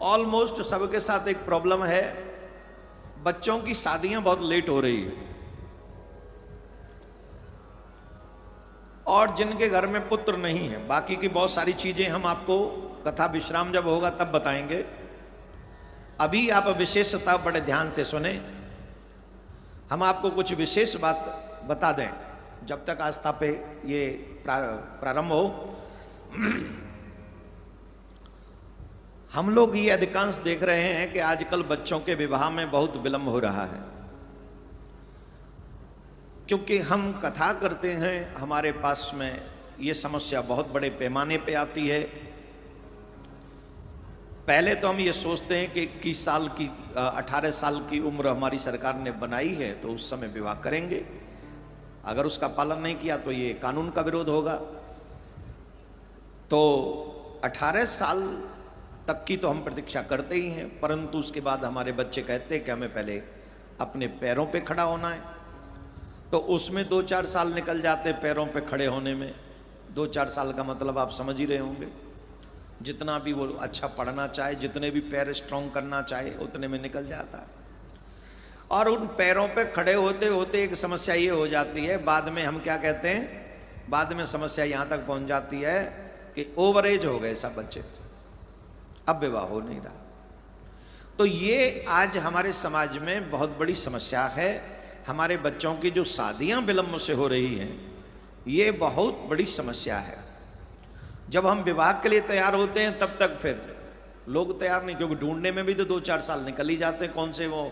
Almost सबके साथ एक प्रॉब्लम है, बच्चों की शादियां बहुत लेट हो रही है। और जिनके घर में पुत्र नहीं है, बाकी की बहुत सारी चीजें हम आपको कथा विश्राम जब होगा तब बताएंगे। अभी आप विशेषता बड़े ध्यान से सुने, हम आपको कुछ विशेष बात बता दें जब तक आस्था पे ये प्रारंभ हो। हम लोग ये अधिकांश देख रहे हैं कि आजकल बच्चों के विवाह में बहुत विलंब हो रहा है, क्योंकि हम कथा करते हैं, हमारे पास में ये समस्या बहुत बड़े पैमाने पे आती है। पहले तो हम ये सोचते हैं कि 21 साल की 18 साल की उम्र हमारी सरकार ने बनाई है तो उस समय विवाह करेंगे, अगर उसका पालन नहीं किया तो ये कानून का विरोध होगा। तो 18 साल तक की तो हम प्रतीक्षा करते ही हैं, परंतु उसके बाद हमारे बच्चे कहते हैं कि हमें पहले अपने पैरों पे खड़ा होना है, तो उसमें 2-4 साल निकल जाते पैरों पे खड़े होने में। 2-4 साल का मतलब आप समझ ही रहे होंगे, जितना भी वो अच्छा पढ़ना चाहे, जितने भी पैर स्ट्रॉन्ग करना चाहे, उतने में निकल जाता है। और उन पैरों पे खड़े होते होते एक समस्या ये हो जाती है, बाद में हम क्या कहते हैं, बाद में समस्या यहाँ तक पहुँच जाती है कि ओवरेज हो गए सब बच्चे, अब विवाह हो नहीं रहा। तो ये आज हमारे समाज में बहुत बड़ी समस्या है। हमारे बच्चों की जो शादियां विलंब से हो रही हैं, ये बहुत बड़ी समस्या है। जब हम विवाह के लिए तैयार होते हैं तब तक फिर लोग तैयार नहीं, क्योंकि ढूंढने में भी तो 2-4 साल निकल ही जाते हैं। कौन से वो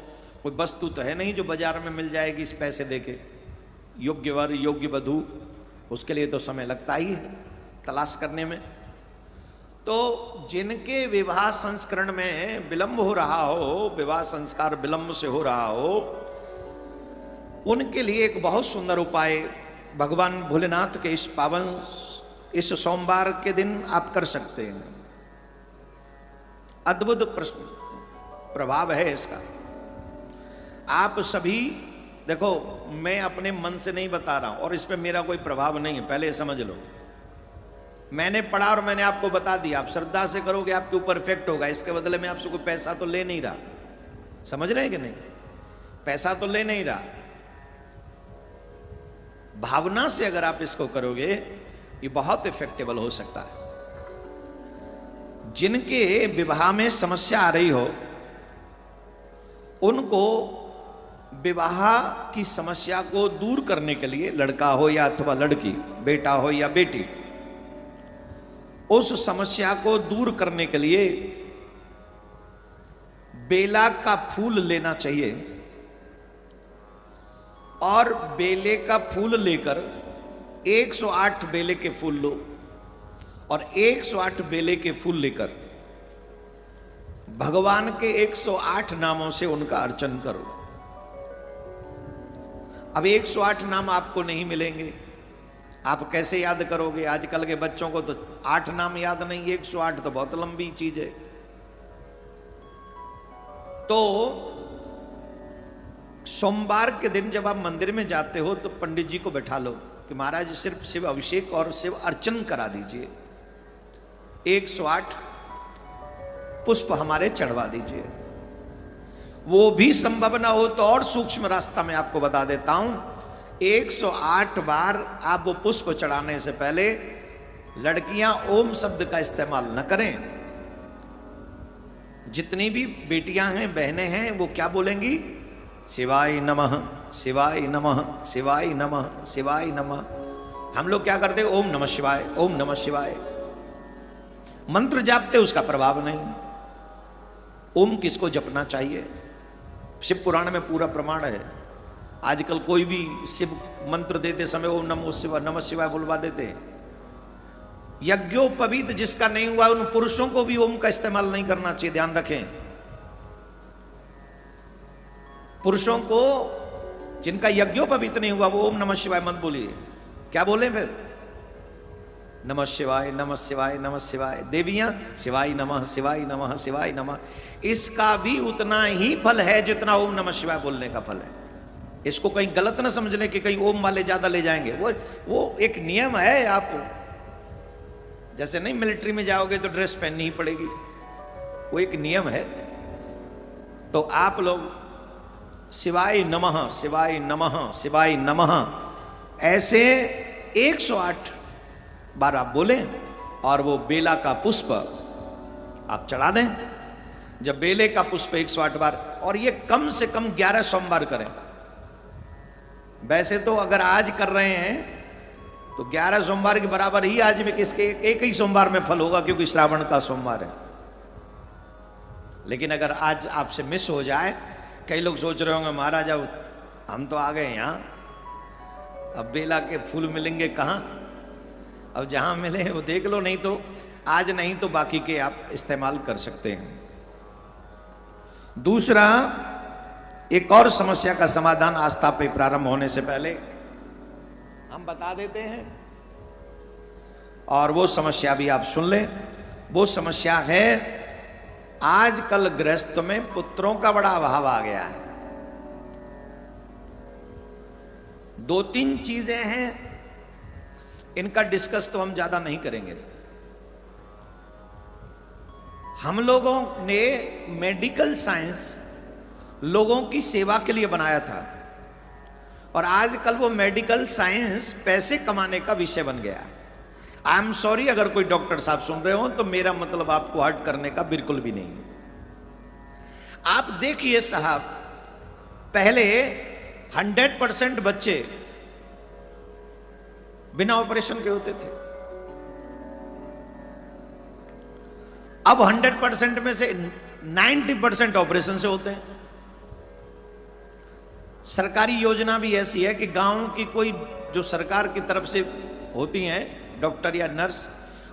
कोई वस्तु तो है नहीं जो बाजार में मिल जाएगी इस पैसे देके, योग्य वर योग्य वधू, उसके लिए तो समय लगता ही है तलाश करने में। तो जिनके विवाह संस्करण में विलंब हो रहा हो, विवाह संस्कार विलंब से हो रहा हो, उनके लिए एक बहुत सुंदर उपाय भगवान भोलेनाथ के इस पावन इस सोमवार के दिन आप कर सकते हैं। अद्भुत प्रभाव है इसका। आप सभी देखो, मैं अपने मन से नहीं बता रहा हूं और इस पे मेरा कोई प्रभाव नहीं है, पहले समझ लो। मैंने पढ़ा और मैंने आपको बता दिया, आप श्रद्धा से करोगे आपके ऊपर इफेक्ट होगा। इसके बदले में आपसे कोई पैसा तो ले नहीं रहा, समझ रहे हैं कि नहीं? पैसा तो ले नहीं रहा, भावना से अगर आप इसको करोगे ये बहुत इफेक्टेबल हो सकता है। जिनके विवाह में समस्या आ रही हो, उनको विवाह की समस्या को दूर करने के लिए, लड़का हो या अथवा लड़की, बेटा हो या बेटी, उस समस्या को दूर करने के लिए बेला का फूल लेना चाहिए। और बेले का फूल लेकर 108 बेले के फूल लो और 108 बेले के फूल लेकर भगवान के 108 नामों से उनका अर्चन करो। अब 108 नाम आपको नहीं मिलेंगे, आप कैसे याद करोगे? आजकल के बच्चों को तो 8 नाम याद नहीं, 108 तो बहुत लंबी चीज है। तो सोमवार के दिन जब आप मंदिर में जाते हो तो पंडित जी को बैठा लो कि महाराज सिर्फ शिव अभिषेक और शिव अर्चन करा दीजिए, 108 पुष्प हमारे चढ़वा दीजिए। वो भी संभव ना हो तो और सूक्ष्म रास्ता मैं आपको बता देता हूं। 108 बार आप वो पुष्प चढ़ाने से पहले लड़कियां ओम शब्द का इस्तेमाल न करें। जितनी भी बेटियां हैं, बहनें हैं, वो क्या बोलेंगी? शिवाय नमः, शिवाय नमः, शिवाय नमः, शिवाय नमः। हम लोग क्या करते? ओम नमः शिवाय, ओम नमः शिवाय। मंत्र जापते उसका प्रभाव नहीं। ओम किसको जपना चाहिए? शिव पुराण में पूरा प्रमाण है। आजकल कोई भी शिव मंत्र देते समय ओम नमः शिवाय, नमः शिवाय बुलवा देते। यज्ञोपवीत जिसका नहीं हुआ उन पुरुषों को भी ओम का इस्तेमाल नहीं करना चाहिए, ध्यान रखें। पुरुषों को जिनका यज्ञोपवीत नहीं हुआ वो ओम नमः शिवाय मत बोलिए। क्या बोले फिर? नमः शिवाय, नमः शिवाय, नमः शिवाय। देवियां शिवाय नमः, शिवाय नमः, शिवाय नमः। इसका भी उतना ही फल है जितना ओम नमः शिवाय बोलने का फल है। इसको कहीं गलत ना समझने कि कहीं ओम वाले ज्यादा ले जाएंगे। वो एक नियम है। आप जैसे नहीं मिलिट्री में जाओगे तो ड्रेस पहननी ही पड़ेगी, वो एक नियम है। तो आप लोग शिवाय नमः, शिवाय नमः, शिवाय नमः ऐसे 108 बार आप बोलें और वो बेला का पुष्प आप चढ़ा दें। जब बेले का पुष्प 108 बार, और ये कम से कम 11 सोमवार करें। वैसे तो अगर आज कर रहे हैं तो 11 सोमवार के बराबर ही आज में किसके एक ही सोमवार में फल होगा, क्योंकि श्रावण का सोमवार है। लेकिन अगर आज आपसे मिस हो जाए, कई लोग सोच रहे होंगे महाराज अब हम तो आ गए यहाँ, अब बेला के फूल मिलेंगे कहाँ, अब जहाँ मिले वो देख लो, नहीं तो आज नहीं तो बाकी के आप इस्तेमाल कर सकते हैं। दूसरा, एक और समस्या का समाधान आस्था पे प्रारंभ होने से पहले हम बता देते हैं, और वो समस्या भी आप सुन लें। वो समस्या है आजकल गृहस्थ में पुत्रों का बड़ा अभाव आ गया है। 2-3 चीजें हैं, इनका डिस्कस तो हम ज्यादा नहीं करेंगे। हम लोगों ने मेडिकल साइंस लोगों की सेवा के लिए बनाया था, और आजकल वो मेडिकल साइंस पैसे कमाने का विषय बन गया। आई एम सॉरी अगर कोई डॉक्टर साहब सुन रहे हो, तो मेरा मतलब आपको हर्ट करने का बिल्कुल भी नहीं। आप देखिए साहब, पहले 100% बच्चे बिना ऑपरेशन के होते थे, अब 100% में से 90% ऑपरेशन से होते हैं। सरकारी योजना भी ऐसी है कि गांव की कोई जो सरकार की तरफ से होती हैं डॉक्टर या नर्स,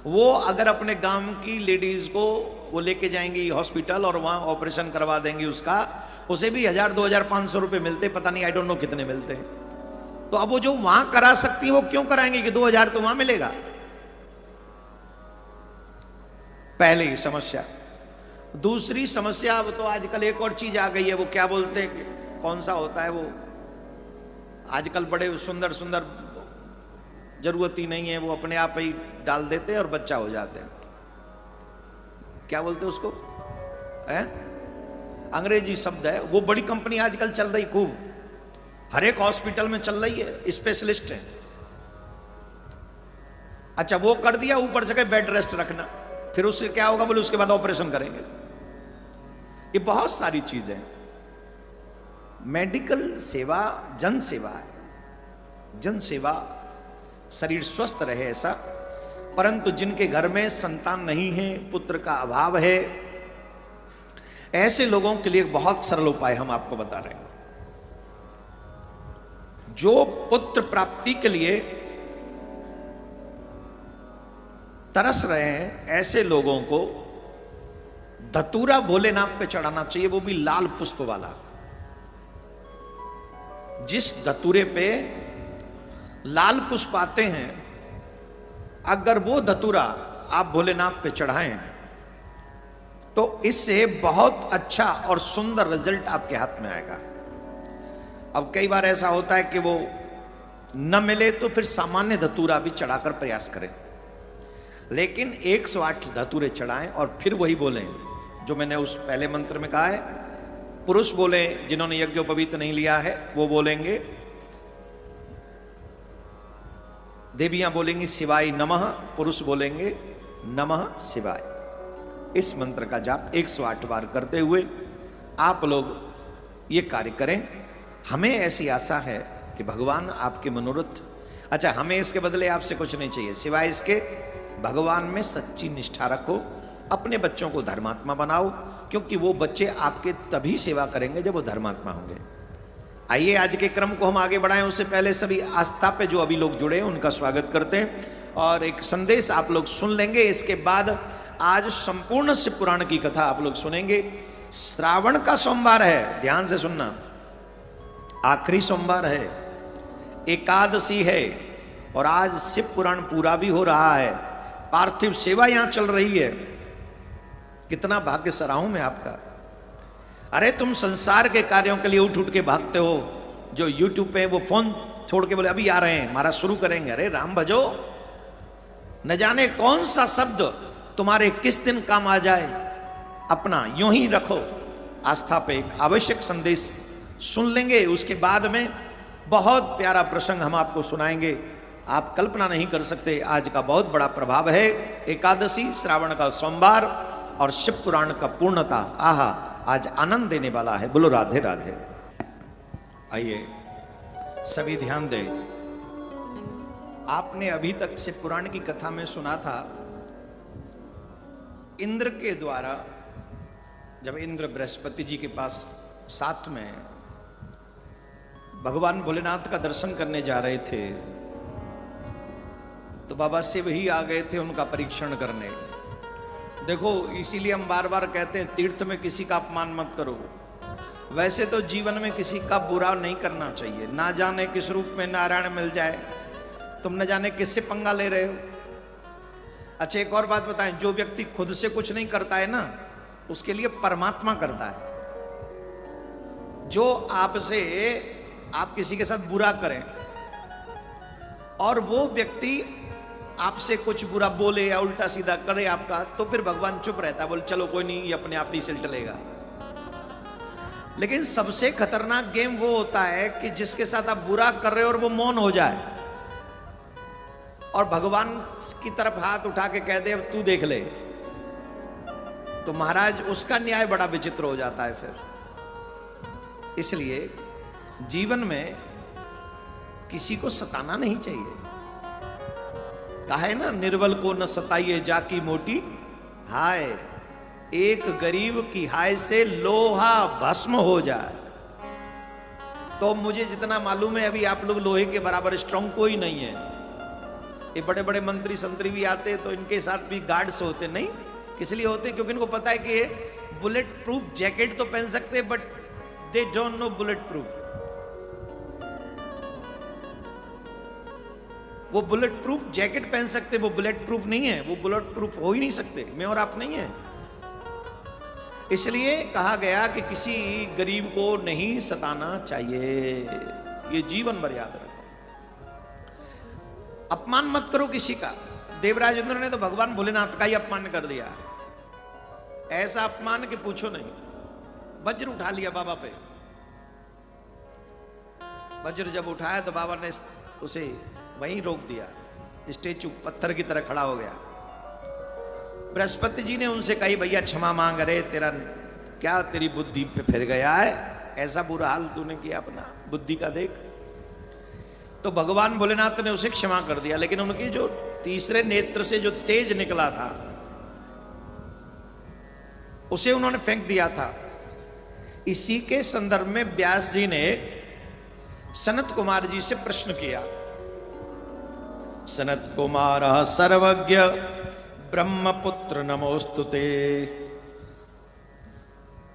वो अगर अपने गांव की लेडीज को वो लेके जाएंगी हॉस्पिटल और वहां ऑपरेशन करवा देंगी उसका, उसे भी 1000, 2000, 500 रुपए मिलते, पता नहीं आई डोंट नो कितने मिलते हैं। तो अब वो जो वहां करा सकती है वो क्यों कराएंगे कि 2000 तो वहां मिलेगा। पहली समस्या। दूसरी समस्या, अब तो आजकल एक और चीज आ गई है, वो क्या बोलते हैं, कौन सा होता है वो, आजकल बड़े सुंदर सुंदर, जरूरत ही नहीं है, वो अपने आप ही डाल देते हैं और बच्चा हो जाते हैं। क्या बोलते हैं उसको, है? अंग्रेजी शब्द है, वो बड़ी कंपनी आजकल चल रही खूब, हर एक हॉस्पिटल में चल रही है, स्पेशलिस्ट है। अच्छा वो कर दिया, ऊपर से कहे बेड रेस्ट रखना, फिर उससे क्या होगा बोले उसके बाद ऑपरेशन करेंगे। ये बहुत सारी चीजें, मेडिकल सेवा जन सेवा है, जन सेवा, शरीर स्वस्थ रहे ऐसा। परंतु जिनके घर में संतान नहीं है, पुत्र का अभाव है, ऐसे लोगों के लिए बहुत सरल उपाय हम आपको बता रहे हैं। जो पुत्र प्राप्ति के लिए तरस रहे हैं, ऐसे लोगों को धतूरा भोलेनाथ पे चढ़ाना चाहिए, वो भी लाल पुष्प वाला। जिस धतूरे पे लाल पुष्प आते हैं, अगर वो धतूरा आप भोलेनाथ पे चढ़ाएं तो इससे बहुत अच्छा और सुंदर रिजल्ट आपके हाथ में आएगा। अब कई बार ऐसा होता है कि वो न मिले तो फिर सामान्य धतूरा भी चढ़ाकर प्रयास करें, लेकिन 108 धतूरे चढ़ाएं और फिर वही बोलें जो मैंने उस पहले मंत्र में कहा है। पुरुष बोले जिन्होंने यज्ञोपवीत नहीं लिया है वो बोलेंगे, देवियां बोलेंगी शिवाय नमः, पुरुष बोलेंगे नमः शिवाय। इस मंत्र का जाप 108 बार करते हुए आप लोग ये कार्य करें। हमें ऐसी आशा है कि भगवान आपके मनोरथ, अच्छा हमें इसके बदले आपसे कुछ नहीं चाहिए सिवाय इसके, भगवान में सच्ची निष्ठा रखो, अपने बच्चों को धर्मात्मा बनाओ, क्योंकि वो बच्चे आपके तभी सेवा करेंगे जब वो धर्मात्मा होंगे। आइए आज के क्रम को हम आगे बढ़ाएं, उससे पहले सभी आस्था पे जो अभी लोग जुड़े हैं उनका स्वागत करते हैं और एक संदेश आप लोग सुन लेंगे। इसके बाद आज संपूर्ण शिव पुराण की कथा आप लोग सुनेंगे। श्रावण का सोमवार है, ध्यान से सुनना, आखिरी सोमवार है, एकादशी है और आज शिव पुराण पूरा भी हो रहा है, पार्थिव सेवा यहां चल रही है। कितना भाग्य सराहूं मैं आपका। अरे तुम संसार के कार्यों के लिए उठ उठ के भागते हो, जो यूट्यूब पे वो फोन छोड़ के बोले अभी आ रहे हैं महाराज शुरू करेंगे। अरे राम भजो, न जाने कौन सा शब्द तुम्हारे किस दिन काम आ जाए। अपना यूं ही रखो आस्था पे। एक आवश्यक संदेश सुन लेंगे, उसके बाद में बहुत प्यारा प्रसंग हम आपको सुनाएंगे। आप कल्पना नहीं कर सकते, आज का बहुत बड़ा प्रभाव है। एकादशी, श्रावण का सोमवार और शिव पुराण का पूर्णता। आहा, आज आनंद देने वाला है। बोलो राधे राधे। आइए सभी ध्यान दें। आपने अभी तक शिव पुराण की कथा में सुना था, इंद्र के द्वारा जब इंद्र बृहस्पति जी के पास साथ में भगवान भोलेनाथ का दर्शन करने जा रहे थे, तो बाबा शिव ही आ गए थे उनका परीक्षण करने। देखो, इसीलिए हम बार बार कहते हैं तीर्थ में किसी का अपमान मत करो। वैसे तो जीवन में किसी का बुरा नहीं करना चाहिए। ना जाने किस रूप में नारायण मिल जाए, तुम न जाने किससे पंगा ले रहे हो। अच्छा, एक और बात बताएं, जो व्यक्ति खुद से कुछ नहीं करता है ना, उसके लिए परमात्मा करता है। जो आपसे, आप किसी के साथ बुरा करें और वो व्यक्ति आपसे कुछ बुरा बोले या उल्टा सीधा करे आपका, तो फिर भगवान चुप रहता है, बोले चलो कोई नहीं, ये अपने आप ही से टलेगा। लेकिन सबसे खतरनाक गेम वो होता है कि जिसके साथ आप बुरा कर रहे हो और वो मौन हो जाए और भगवान की तरफ हाथ उठा के कह दे अब तू देख ले, तो महाराज उसका न्याय बड़ा विचित्र हो जाता है फिर। इसलिए जीवन में किसी को सताना नहीं चाहिए। कहा है ना, निर्बल को न सताइए जाकी मोटी हाय। एक गरीब की हाय से लोहा भस्म हो जाए। तो मुझे जितना मालूम है, अभी आप लोग लोहे के बराबर स्ट्रांग कोई नहीं है। ये बड़े बड़े मंत्री संतरी भी आते तो इनके साथ भी गार्ड्स होते नहीं, किस लिए होते? क्योंकि इनको पता है कि ये बुलेट प्रूफ जैकेट तो पहन सकते हैं, but they don't know bullet proof. वो बुलेट प्रूफ जैकेट पहन सकते, वो बुलेट प्रूफ नहीं है। वो बुलेट प्रूफ हो ही नहीं सकते, मैं और आप नहीं है। इसलिए कहा गया कि किसी गरीब को नहीं सताना चाहिए। ये जीवन भर याद रखो। अपमान मत करो किसी का। देवराज इंद्र ने तो भगवान भोलेनाथ का ही अपमान कर दिया। ऐसा अपमान कि पूछो नहीं। वज्र उठा लिया बाबा पे। वज्र जब उठाया तो बाबा ने उसे वहीं रोक दिया। स्टेचू पत्थर की तरह खड़ा हो गया। बृहस्पति जी ने उनसे कही भैया क्षमा मांग रहे, तेरा क्या तेरी बुद्धि पे फिर गया है, ऐसा बुरा हाल तूने किया अपना बुद्धि का देख। तो भगवान भोलेनाथ ने उसे क्षमा कर दिया, लेकिन उनकी जो तीसरे नेत्र से जो तेज निकला था उसे उन्होंने फेंक दिया था। इसी के संदर्भ में व्यास जी ने सनत कुमार जी से प्रश्न किया। सनत कुमार सर्वज्ञ ब्रह्मपुत्र नमोस्तुते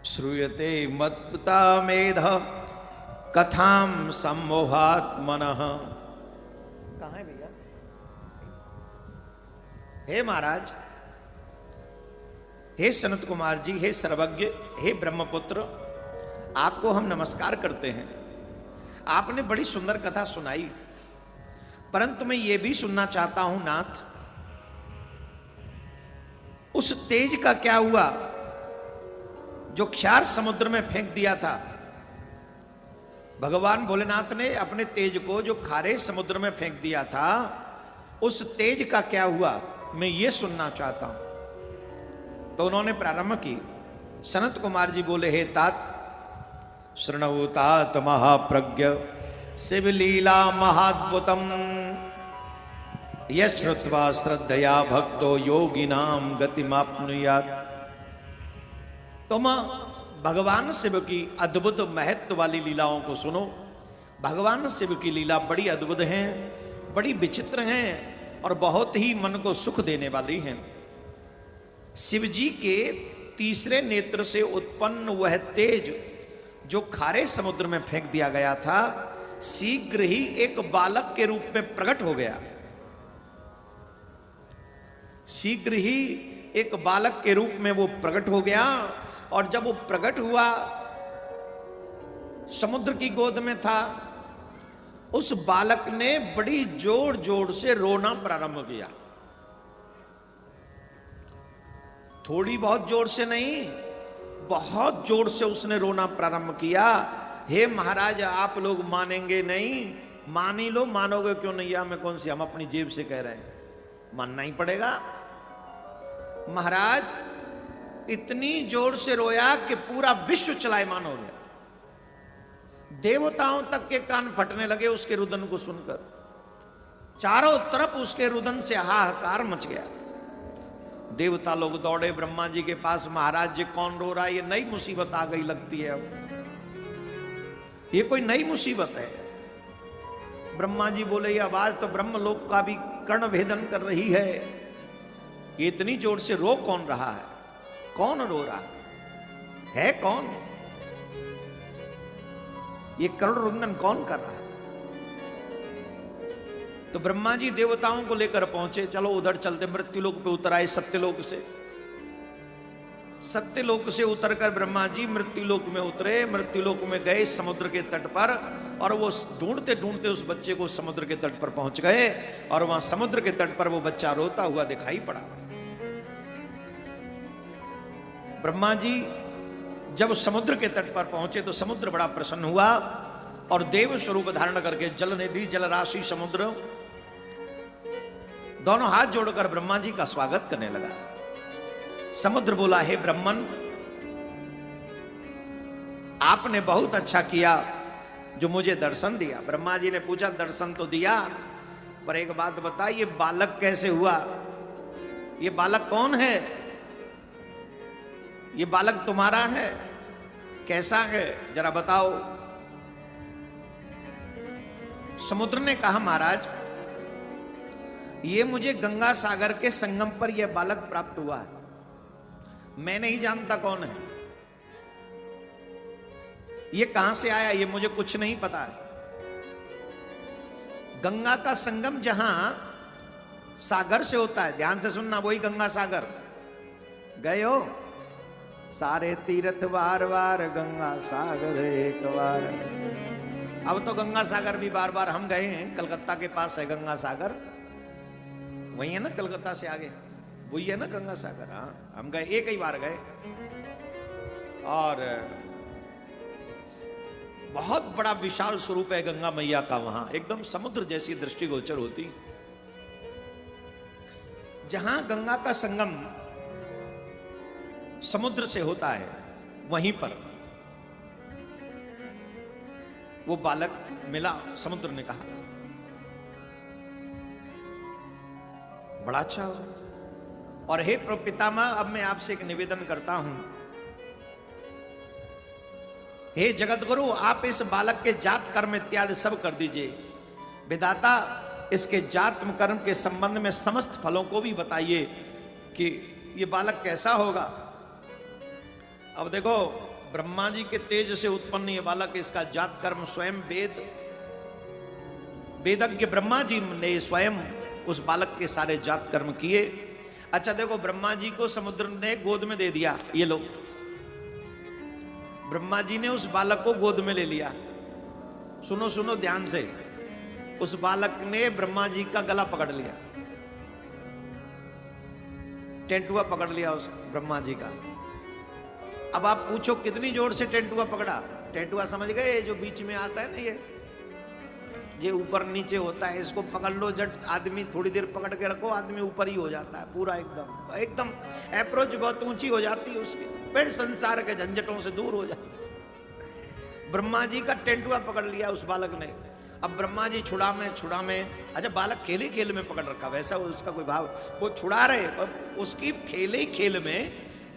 श्रूयते मद्भुता मेध कथाम सम्मोहात्मनः। कहां है भैया? हे महाराज, हे सनत कुमार जी, हे सर्वज्ञ, हे ब्रह्मपुत्र, आपको हम नमस्कार करते हैं। आपने बड़ी सुंदर कथा सुनाई, परंतु मैं ये भी सुनना चाहता हूं नाथ, उस तेज का क्या हुआ जो क्षार समुद्र में फेंक दिया था? भगवान भोलेनाथ ने अपने तेज को जो खारे समुद्र में फेंक दिया था, उस तेज का क्या हुआ, मैं ये सुनना चाहता हूं। तो उन्होंने प्रारंभ की। सनत कुमार जी बोले, हे तात, शृणु तात महाप्रज्ञ शिवलीला महाद्भुतम यश्रुत्वा श्रद्धया भक्तो योगिनाम गतिमाप्नुयात्। तुम भगवान शिव की अद्भुत महत्व वाली लीलाओं को सुनो। भगवान शिव की लीला बड़ी अद्भुत हैं, बड़ी विचित्र हैं और बहुत ही मन को सुख देने वाली हैं। शिव जी के तीसरे नेत्र से उत्पन्न वह तेज जो खारे समुद्र में फेंक दिया गया था, शीघ्र ही एक बालक के रूप में प्रकट हो गया। शीघ्र ही एक बालक के रूप में वो प्रकट हो गया। और जब वो प्रकट हुआ, समुद्र की गोद में था, उस बालक ने बड़ी जोर जोर से रोना प्रारंभ किया। थोड़ी बहुत जोर से नहीं, बहुत जोर से उसने रोना प्रारंभ किया, हे महाराज आप लोग मानेंगे नहीं। मान ही लो, मानोगे क्यों नहीं, हमें कौन सी, हम अपनी जेब से कह रहे हैं, मानना ही पड़ेगा। महाराज इतनी जोर से रोया कि पूरा विश्व चलायमान हो गया। देवताओं तक के कान फटने लगे उसके रुदन को सुनकर। चारों तरफ उसके रुदन से हाहाकार मच गया। देवता लोग दौड़े ब्रह्मा जी के पास, महाराज जी कौन रो रहा है, ये नई मुसीबत आ गई लगती है, अब ये कोई नई मुसीबत है। ब्रह्मा जी बोले, ये आवाज तो ब्रह्मलोक का भी कर्ण भेदन कर रही है, ये इतनी जोर से रो कौन रहा है, कौन रो रहा है कौन, ये करुण रुदन कौन कर रहा है। तो ब्रह्मा जी देवताओं को लेकर पहुंचे, चलो उधर चलते, मृत्युलोक पे उतर आए। सत्यलोक से उतरकर ब्रह्मा जी मृत्युलोक में उतरे। मृत्युलोक में गए समुद्र के तट पर, और वो ढूंढते ढूंढते उस बच्चे को समुद्र के तट पर पहुंच गए, और वहां समुद्र के तट पर वो बच्चा रोता हुआ दिखाई पड़ा। ब्रह्मा जी जब समुद्र के तट पर पहुंचे तो समुद्र बड़ा प्रसन्न हुआ, और देव स्वरूप धारण करके जल निधि, जल राशि, समुद्र दोनों हाथ जोड़कर ब्रह्मा जी का स्वागत करने लगा। समुद्र बोला, हे ब्रह्मन, आपने बहुत अच्छा किया जो मुझे दर्शन दिया। ब्रह्मा जी ने पूछा, दर्शन तो दिया, पर एक बात बता, ये बालक कैसे हुआ, ये बालक कौन है, ये बालक तुम्हारा है, कैसा है, जरा बताओ। समुद्र ने कहा, महाराज ये मुझे गंगा सागर के संगम पर यह बालक प्राप्त हुआ है, मैं नहीं जानता कौन है, ये कहां से आया, ये मुझे कुछ नहीं पता है। गंगा का संगम जहां सागर से होता है, ध्यान से सुनना, वही गंगा सागर। गए हो, सारे तीर्थ बार बार, गंगा सागर एक बार। अब तो गंगा सागर भी बार बार हम गए हैं, कलकत्ता के पास है गंगा सागर, वही है ना, कलकत्ता से आगे वही है ना गंगा सागर। हाँ, हम गए, एक ही बार गए, और बहुत बड़ा विशाल स्वरूप है गंगा मैया का वहां, एकदम समुद्र जैसी दृष्टिगोचर होती। जहां गंगा का संगम समुद्र से होता है, वहीं पर वो बालक मिला। समुद्र ने कहा, बड़ा अच्छा हो। और हे पितामह, अब मैं आपसे एक निवेदन करता हूं, हे जगतगुरु, आप इस बालक के जात कर्म इत्यादि सब कर दीजिए। विधाता, इसके जात कर्म के संबंध में समस्त फलों को भी बताइए कि ये बालक कैसा होगा। अब देखो, ब्रह्मा जी के तेज से उत्पन्न ये बालक, इसका जात कर्म स्वयं वेदज्ञ ब्रह्मा जी ने स्वयं उस बालक के सारे जात कर्म किए। अच्छा देखो, ब्रह्मा जी को समुद्र ने गोद में दे दिया, ये लो, ब्रह्मा जी ने उस बालक को गोद में ले लिया। सुनो सुनो ध्यान से, उस बालक ने ब्रह्मा जी का गला पकड़ लिया, टेंटुआ पकड़ लिया उस ब्रह्मा जी का। अब आप पूछो कितनी जोर से टेंटुआ पकड़ा। टेंटुआ समझ गए, जो बीच में आता है ना, ये ऊपर नीचे होता है, इसको पकड़ लो जट, आदमी थोड़ी देर पकड़ के रखो, आदमी ऊपर ही हो जाता है पूरा, एकदम एकदम अप्रोच बहुत ऊंची हो जाती है उसकी, फिर संसार के झंझटों से दूर हो जाता है। ब्रह्मा जी का टेंटुआ पकड़ लिया उस बालक ने। अब ब्रह्मा जी छुड़ा में, अच्छा बालक खेले खेल में पकड़ रखा, वैसा उसका कोई भाव, वो छुड़ा रहे, उसकी खेले खेल में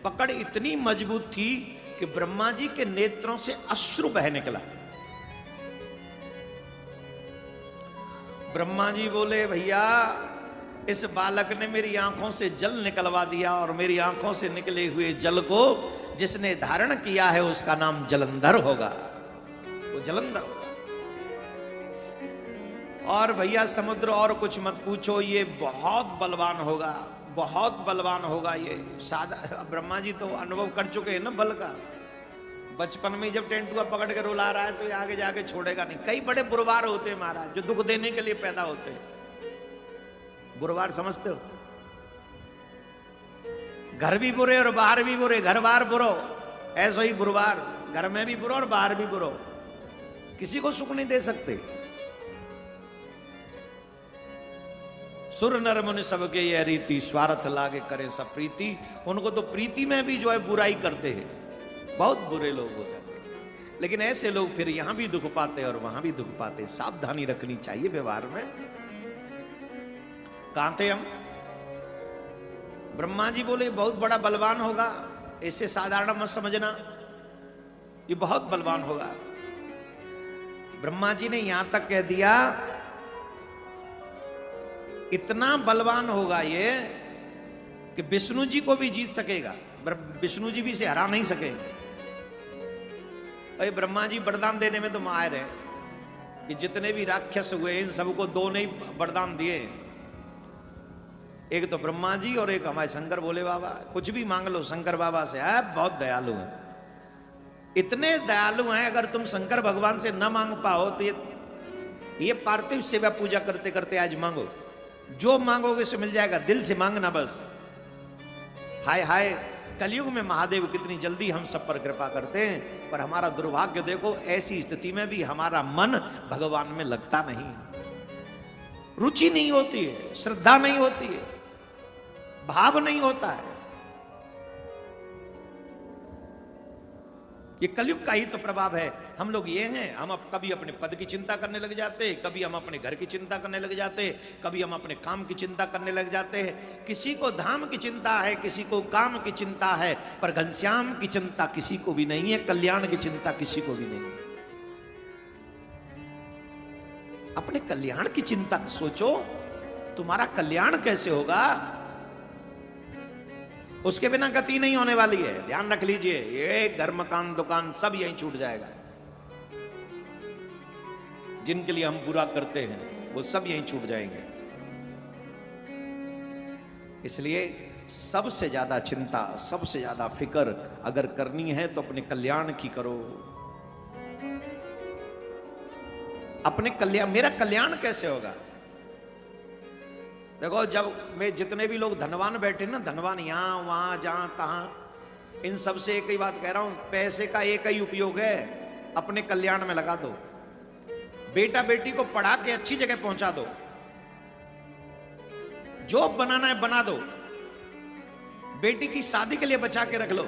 पकड़ इतनी मजबूत थी कि ब्रह्मा जी के नेत्रों से अश्रु बह निकला। ब्रह्मा जी बोले, भैया इस बालक ने मेरी आंखों से जल निकलवा दिया, और मेरी आंखों से निकले हुए जल को जिसने धारण किया है उसका नाम जलंधर होगा, वो जलंधर होगा। और भैया समुद्र और कुछ मत पूछो, ये बहुत बलवान होगा, बहुत बलवान होगा ये। सादा ब्रह्मा जी तो अनुभव कर चुके हैं ना बल का, बचपन में जब टेंटुआ पकड़ के रुला रहा है तो ये आगे जाके छोड़ेगा नहीं। कई बड़े बुरवार होते हैं महाराज, जो दुख देने के लिए पैदा होते हैं। बुरवार समझते हो, घर भी बुरे और बाहर भी बुरे, घर बाहर बुरो, ऐसा ही बुरवार, घर में भी बुरो और बाहर भी बुरो, किसी को सुख नहीं दे सकते। सुर नर मुनि सबके ये रीति, स्वार्थ लागे करे सब प्रीति। उनको तो प्रीति में भी जो है बुराई करते हैं, बहुत बुरे लोग हो जाते हैं। लेकिन ऐसे लोग फिर यहां भी दुख पाते और वहां भी दुख पाते। सावधानी रखनी चाहिए व्यवहार में। कहां थे हम? ब्रह्मा जी बोले बहुत बड़ा बलवान होगा, ऐसे साधारण मत समझना, ये बहुत बलवान होगा। ब्रह्मा जी ने यहां तक कह दिया इतना बलवान होगा ये कि विष्णु जी को भी जीत सकेगा, विष्णु जी भी इसे हरा नहीं सकेंगे। भाई ब्रह्मा जी वरदान देने में तो माहिर है कि जितने भी राक्षस हुए इन सबको दो नहीं वरदान दिए, एक तो ब्रह्मा जी और एक हमारे शंकर भोले बाबा। कुछ भी मांग लो शंकर बाबा से, है बहुत दयालु हैं, इतने दयालु हैं। अगर तुम शंकर भगवान से न मांग पाओ तो ये पार्थिव सेवा पूजा करते करते आज मांगो, जो मांगोगे सो मिल जाएगा। दिल से मांगना बस। हाय हाय, कलयुग में महादेव कितनी जल्दी हम सब पर कृपा करते हैं, पर हमारा दुर्भाग्य देखो, ऐसी स्थिति में भी हमारा मन भगवान में लगता नहीं, रुचि नहीं होती है, श्रद्धा नहीं होती है, भाव नहीं होता है। ये कलयुग का ही तो प्रभाव है। हम लोग ये हैं, हम अब कभी अपने पद की चिंता करने लग जाते हैं, कभी हम अपने घर की चिंता करने लग जाते हैं, कभी हम अपने काम की चिंता करने लग जाते हैं। किसी को धाम की चिंता है, किसी को काम की चिंता है, पर घनश्याम की चिंता किसी को भी नहीं है, कल्याण की चिंता किसी को भी नहीं है। अपने कल्याण की चिंता सोचो, तुम्हारा कल्याण कैसे होगा, उसके बिना गति नहीं होने वाली है। ध्यान रख लीजिए, ये घर मकान दुकान सब यहीं छूट जाएगा। जिनके लिए हम बुरा करते हैं वो सब यहीं छूट जाएंगे। इसलिए सबसे ज्यादा चिंता, सबसे ज्यादा फिक्र अगर करनी है तो अपने कल्याण की करो। अपने कल्याण, मेरा कल्याण कैसे होगा? देखो, जब मैं जितने भी लोग धनवान बैठे ना, धनवान यहां वहां जहां तहां, इन सब से एक ही बात कह रहा हूं, पैसे का एक ही उपयोग है, अपने कल्याण में लगा दो। बेटा बेटी को पढ़ा के अच्छी जगह पहुंचा दो, जॉब बनाना है बना दो, बेटी की शादी के लिए बचा के रख लो,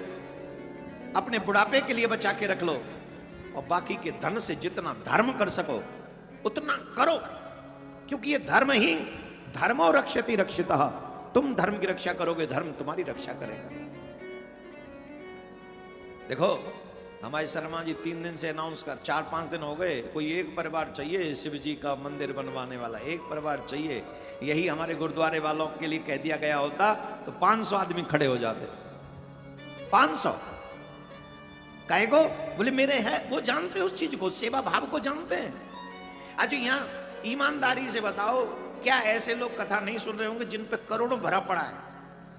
अपने बुढ़ापे के लिए बचा के रख लो, और बाकी के धन से जितना धर्म कर सको उतना करो, क्योंकि ये धर्म ही धर्मो रक्षति रक्षितः। तुम धर्म की रक्षा करोगे, धर्म तुम्हारी रक्षा करेगा। देखो, हमारे शर्मा जी 3 दिन से अनाउंस कर, 4-5 दिन हो गए, कोई एक परिवार चाहिए शिव जी का मंदिर बनवाने वाला, एक परिवार चाहिए। यही हमारे गुरुद्वारे वालों के लिए कह दिया गया होता तो 500 आदमी खड़े हो जाते। 500 काहे को? बोले मेरे है, वो जानते उस चीज को, सेवा भाव को जानते हैं। अच्छा, यहाँ ईमानदारी से बताओ, क्या ऐसे लोग कथा नहीं सुन रहे होंगे जिन पे करोड़ों भरा पड़ा है,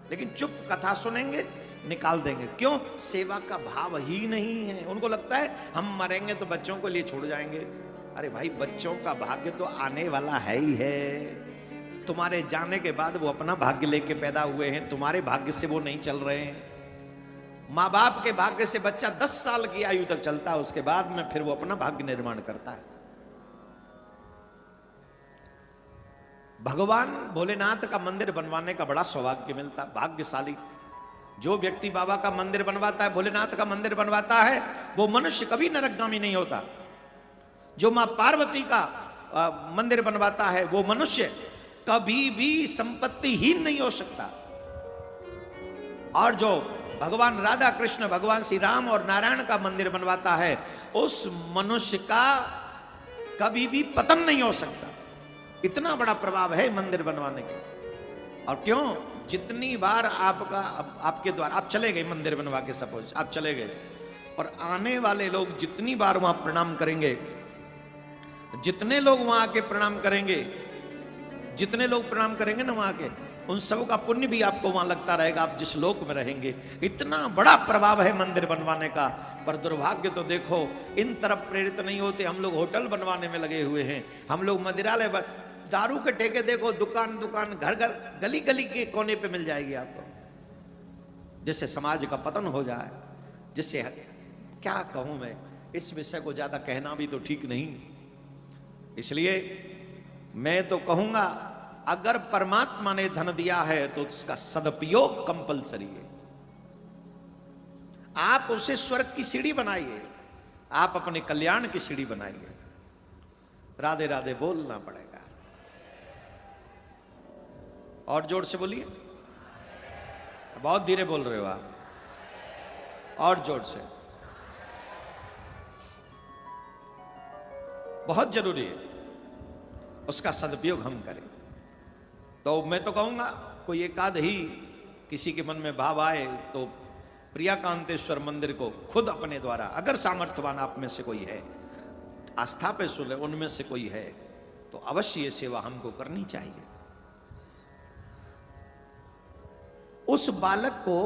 लेकिन चुप कथा सुनेंगे, निकाल देंगे? क्यों? सेवा का भाव ही नहीं है। उनको लगता है हम मरेंगे तो बच्चों को लिए छोड़ जाएंगे। अरे भाई, बच्चों का भाग्य तो आने वाला है ही है। तुम्हारे जाने के बाद वो अपना भाग्य लेके पैदा हुए हैं, तुम्हारे भाग्य से वो नहीं चल रहे हैं। माँ बाप के भाग्य से बच्चा 10 साल की आयु तक चलता है, उसके बाद में फिर वो अपना भाग्य निर्माण करता है। भगवान भोलेनाथ का मंदिर बनवाने का बड़ा सौभाग्य मिलता, भाग्यशाली। जो व्यक्ति बाबा का मंदिर बनवाता है, भोलेनाथ का मंदिर बनवाता है, वो मनुष्य कभी नरकगामी नहीं होता। जो मां पार्वती का मंदिर बनवाता है, वो मनुष्य कभी भी संपत्तिहीन नहीं हो सकता। और जो भगवान राधा कृष्ण, भगवान श्री राम और नारायण का मंदिर बनवाता है, उस मनुष्य का कभी भी पतन नहीं हो सकता। इतना बड़ा प्रभाव है मंदिर बनवाने के। और क्यों? जितनी बार आपके द्वारा आप चले गए मंदिर बनवा के, सपोज आप चले गए, और आने वाले लोग जितनी बार वहां प्रणाम करेंगे, जितने लोग वहां आके प्रणाम करेंगे, जितने लोग प्रणाम करेंगे ना वहां के, उन सब का पुण्य भी आपको वहां लगता रहेगा, आप जिस लोक में रहेंगे। इतना बड़ा प्रभाव है मंदिर बनवाने का। पर दुर्भाग्य तो देखो, इन तरफ प्रेरित नहीं होते। हम लोग होटल बनवाने में लगे हुए हैं, हम लोग मदिरालय, दारू के ठेके देखो, दुकान दुकान, घर घर, गली गली के कोने पे मिल जाएगी आपको, जिससे समाज का पतन हो जाए। जिससे क्या कहूं मैं, इस विषय को ज्यादा कहना भी तो ठीक नहीं। इसलिए मैं तो कहूंगा, अगर परमात्मा ने धन दिया है तो उसका सदुपयोग कंपलसरी है। आप उसे स्वर्ग की सीढ़ी बनाइए, आप अपने कल्याण की सीढ़ी बनाइए। राधे राधे बोलना पड़ेगा। और जोर से बोलिए, बहुत धीरे बोल रहे हो आप, और जोर से। बहुत जरूरी है, उसका सदुपयोग हम करें। तो मैं तो कहूंगा, कोई एक आध ही किसी के मन में भाव आए तो प्रियाकांतेश्वर मंदिर को खुद अपने द्वारा, अगर सामर्थ्यवान आप में से कोई है, आस्था पे सुने उनमें से कोई है, तो अवश्य ये सेवा हमको करनी चाहिए। उस बालक को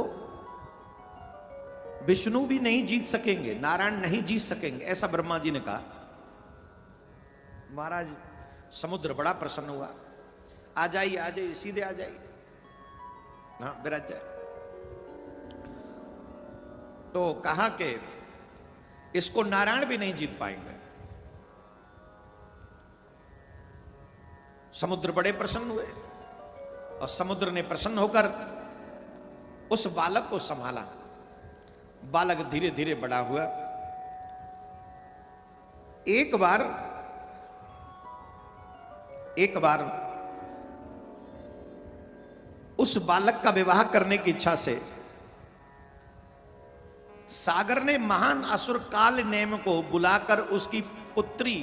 विष्णु भी नहीं जीत सकेंगे, नारायण नहीं जीत सकेंगे, ऐसा ब्रह्मा जी ने कहा। महाराज समुद्र बड़ा प्रसन्न हुआ, आ जाइए सीधे आ जाइए, हाँ विराज जाए। तो कहा कि इसको नारायण भी नहीं जीत पाएंगे। समुद्र बड़े प्रसन्न हुए और समुद्र ने प्रसन्न होकर उस बालक को संभाला। बालक धीरे धीरे बड़ा हुआ। एक बार उस बालक का विवाह करने की इच्छा से सागर ने महान असुर काल नेम को बुलाकर उसकी पुत्री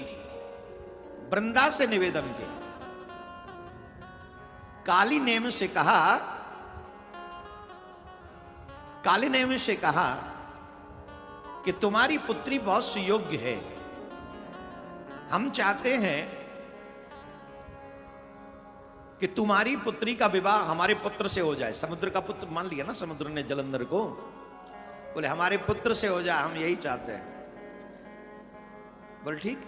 वृंदा से निवेदन किया। काली नेम से कहा कि तुम्हारी पुत्री बहुत सुयोग्य है, हम चाहते हैं कि तुम्हारी पुत्री का विवाह हमारे पुत्र से हो जाए। समुद्र का पुत्र मान लिया ना समुद्र ने जलंधर को, बोले हमारे पुत्र से हो जाए, हम यही चाहते हैं। बोले ठीक।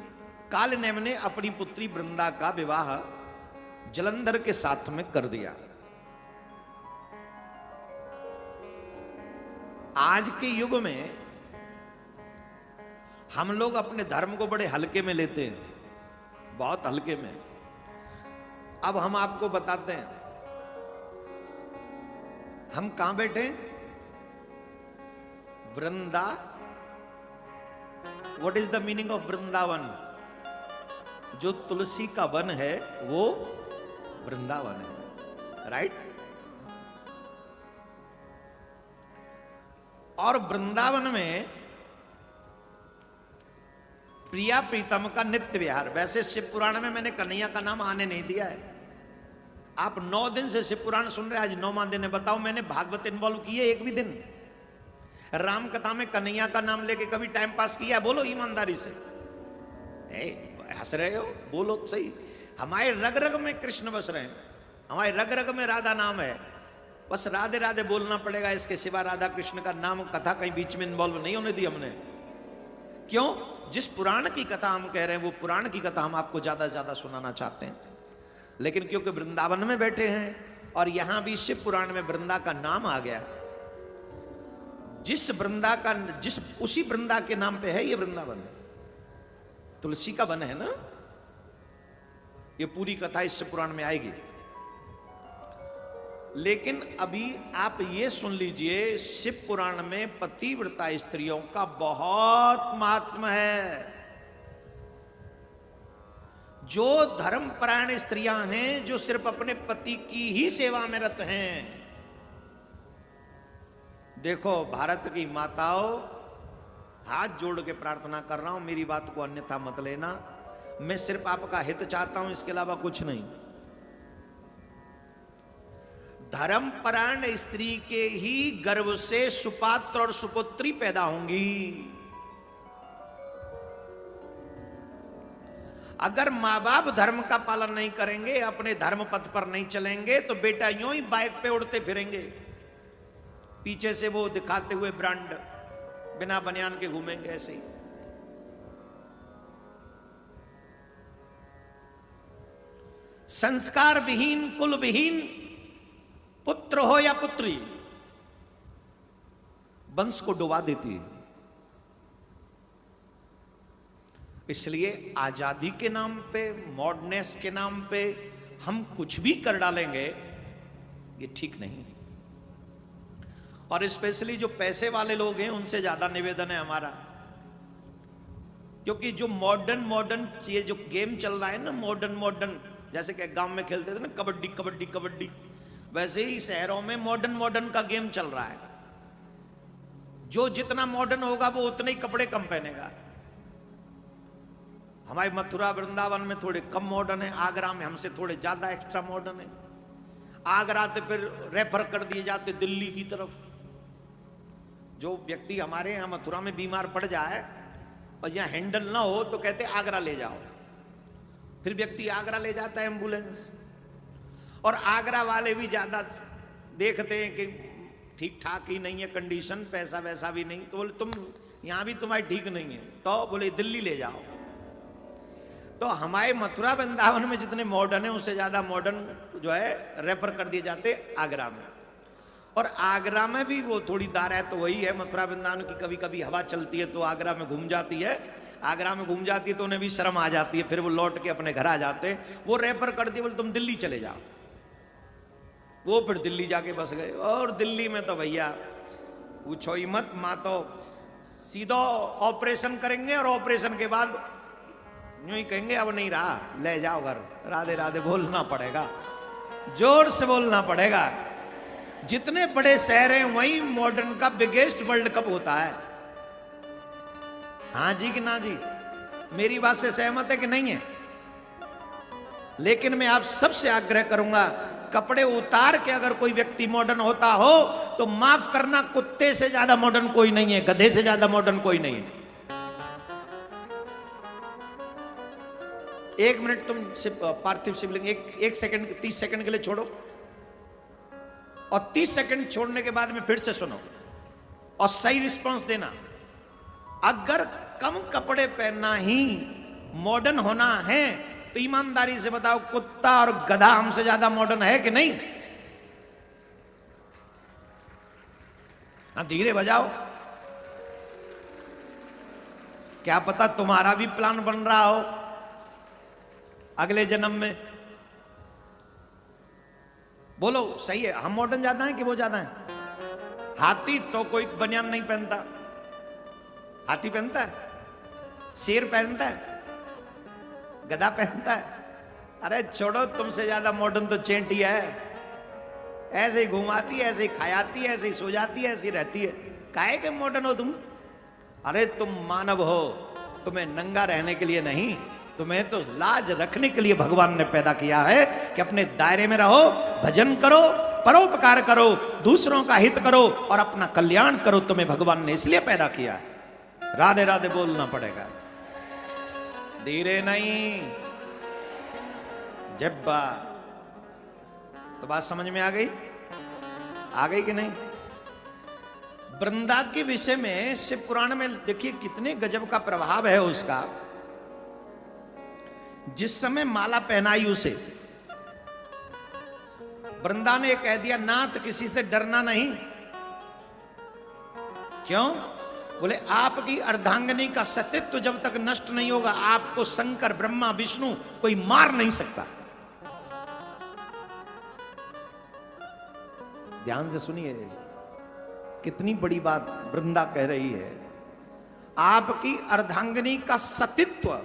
काल नेम ने अपनी पुत्री वृंदा का विवाह जलंधर के साथ में कर दिया। आज के युग में हम लोग अपने धर्म को बड़े हल्के में लेते हैं, बहुत हल्के में। अब हम आपको बताते हैं, हम कहां बैठे? Vrinda. What is the meaning of Vrindavan? जो तुलसी का वन है वो वृंदावन है, राइट? और वृंदावन में प्रिया प्रीतम का नित्य विहार। वैसे शिव पुराण में मैंने कन्हैया का नाम आने नहीं दिया है। आप 9 दिन से शिव पुराण सुन रहे हैं, आज 9वां दिन है। बताओ मैंने भागवत इन्वॉल्व किए एक भी दिन? राम कथा में कन्हैया का नाम लेके कभी टाइम पास किया? बोलो ईमानदारी से। हंस रहे हो, बोलो सही। हमारे रग रग में कृष्ण बस रहे हैं, हमारे रग रग में राधा नाम है। बस राधे राधे बोलना पड़ेगा, इसके सिवा राधा कृष्ण का नाम कथा कहीं बीच में इन्वॉल्व नहीं होने दी हमने। क्यों? जिस पुराण की कथा हम कह रहे हैं वो पुराण की कथा हम आपको ज्यादा से ज्यादा सुनाना चाहते हैं। लेकिन क्योंकि वृंदावन में बैठे हैं और यहां भी शिव पुराण में वृंदा का नाम आ गया, उसी वृंदा के नाम पे है ये वृंदावन, तुलसी का वन है ना। ये पूरी कथा इस शिव पुराण में आएगी। लेकिन अभी आप ये सुन लीजिए, शिव पुराण में पतिव्रता स्त्रियों का बहुत महात्म्य है। जो धर्मपरायण स्त्रियां हैं, जो सिर्फ अपने पति की ही सेवा में रत हैं। देखो भारत की माताओं, हाथ जोड़ के प्रार्थना कर रहा हूं, मेरी बात को अन्यथा मत लेना। मैं सिर्फ आपका हित चाहता हूं, इसके अलावा कुछ नहीं। धर्मपरायण स्त्री के ही गर्भ से सुपात्र और सुपुत्री पैदा होंगी। अगर माँ बाप धर्म का पालन नहीं करेंगे, अपने धर्म पथ पर नहीं चलेंगे, तो बेटा यूं ही बाइक पे उड़ते फिरेंगे, पीछे से वो दिखाते हुए ब्रांड, बिना बनियान के घूमेंगे ऐसे ही। संस्कार विहीन, कुल विहीन पुत्र हो या पुत्री, वंश को डुबा देती है। इसलिए आजादी के नाम पे, मॉडर्नेस के नाम पे हम कुछ भी कर डालेंगे, ये ठीक नहीं। और स्पेशली जो पैसे वाले लोग हैं उनसे ज्यादा निवेदन है हमारा, क्योंकि जो मॉडर्न ये जो गेम चल रहा है ना, मॉडर्न जैसे कि गांव में खेलते थे ना कबड्डी कबड्डी कबड्डी, वैसे ही शहरों में मॉडर्न का गेम चल रहा है। जो जितना मॉडर्न होगा वो उतने ही कपड़े कम पहनेगा। हमारे मथुरा वृंदावन में थोड़े कम मॉडर्न है, आगरा में हमसे थोड़े ज्यादा एक्स्ट्रा मॉडर्न है। आगरा से फिर रेफर कर दिए जाते दिल्ली की तरफ। जो व्यक्ति हमारे यहाँ मथुरा में बीमार पड़ जाए और यहाँ हैंडल ना हो तो कहते आगरा ले जाओ, फिर व्यक्ति आगरा ले जाता है एम्बुलेंस। और आगरा वाले भी ज्यादा देखते हैं कि ठीक ठाक ही नहीं है कंडीशन, पैसा वैसा भी नहीं, तो बोले तुम यहां भी तुम्हारी ठीक नहीं है, तो बोले दिल्ली ले जाओ। तो हमारे मथुरा वृंदावन में जितने मॉडर्न है उससे ज्यादा मॉडर्न जो है रेफर कर दिए जाते आगरा में। और आगरा में भी वो थोड़ी दार है तो वही है, मथुरा वृंदावन की कभी कभी हवा चलती है तो आगरा में घूम जाती है। आगरा में घूम जाती है तो उन्हें भी शर्म आ जाती है, फिर वो लौट के अपने घर आ जाते हैं। वो रेफर कर दिए, बोले तुम दिल्ली चले जाओ। वो फिर दिल्ली जाके बस गए। और दिल्ली में तो भैया पूछो ही मत, माँ तो सीधा ऑपरेशन करेंगे और ऑपरेशन के बाद यूं ही कहेंगे अब नहीं रहा, ले जाओ घर, राधे राधे बोलना पड़ेगा, जोर से बोलना पड़ेगा। जितने बड़े शहर हैं वहीं मॉडर्न का बिगेस्ट वर्ल्ड कप होता है। हाँ जी कि ना जी? मेरी बात से सहमत है कि नहीं है? लेकिन मैं आप सबसे आग्रह करूंगा, कपड़े उतार के अगर कोई व्यक्ति मॉडर्न होता हो तो माफ करना, कुत्ते से ज्यादा मॉडर्न कोई नहीं है, गधे से ज्यादा मॉडर्न कोई नहीं है। एक मिनट तुम पार्थिव शिवलिंग एक सेकंड, 30 सेकंड के लिए छोड़ो, और 30 सेकंड छोड़ने के बाद में फिर से सुनो और सही रिस्पांस देना। अगर कम कपड़े पहनना ही मॉडर्न होना है तो ईमानदारी से बताओ, कुत्ता और गधा हमसे ज्यादा मॉडर्न है कि नहीं? हाँ, धीरे बजाओ। क्या पता तुम्हारा भी प्लान बन रहा हो अगले जन्म में। बोलो सही है, हम मॉडर्न ज्यादा हैं कि वो ज्यादा हैं? हाथी तो कोई बनियान नहीं पहनता, हाथी पहनता है, शेर पहनता है, गधा पहनता है। अरे छोड़ो, तुमसे ज्यादा मॉडर्न तो चेंटी है, ऐसे ही घुमाती है, ऐसे ही खायाती है, ऐसे ही सो जाती है, ऐसे ही रहती है। काहे के मॉडर्न हो तुम? अरे तुम मानव हो, तुम्हें नंगा रहने के लिए नहीं, तुम्हें तो लाज रखने के लिए भगवान ने पैदा किया है कि अपने दायरे में रहो, भजन करो, परोपकार करो, दूसरों का हित करो और अपना कल्याण करो। तुम्हें भगवान ने इसलिए पैदा किया है। राधे राधे बोलना पड़ेगा, धीरे नहीं। जब्बा तो बात समझ में आ गई? आ गई कि नहीं? वृंदा के विषय में शिव पुराण में देखिए कितने गजब का प्रभाव है उसका। जिस समय माला पहनाई उसे, वृंदा ने कह दिया नाथ किसी से डरना नहीं। क्यों? बोले आपकी अर्धांगिनी का सतीत्व जब तक नष्ट नहीं होगा, आपको शंकर ब्रह्मा विष्णु कोई मार नहीं सकता। ध्यान से सुनिए, कितनी बड़ी बात वृंदा कह रही है। आपकी अर्धांगिनी का सतीत्व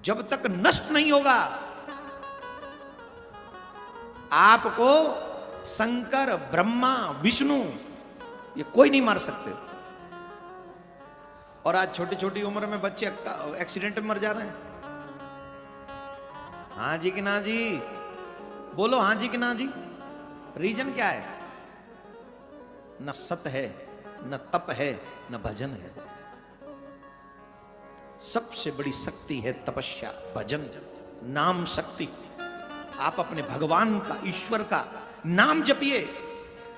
जब तक नष्ट नहीं होगा, आपको शंकर ब्रह्मा विष्णु ये कोई नहीं मार सकते। और आज छोटी छोटी उम्र में बच्चे एक्सीडेंट में मर जा रहे हैं। हाँ जी कि ना जी? बोलो हाँ जी कि ना जी? रीजन क्या है? न सत है, न तप है, न भजन है। सबसे बड़ी शक्ति है तपस्या, भजन, नाम शक्ति। आप अपने भगवान का, ईश्वर का नाम जपिए।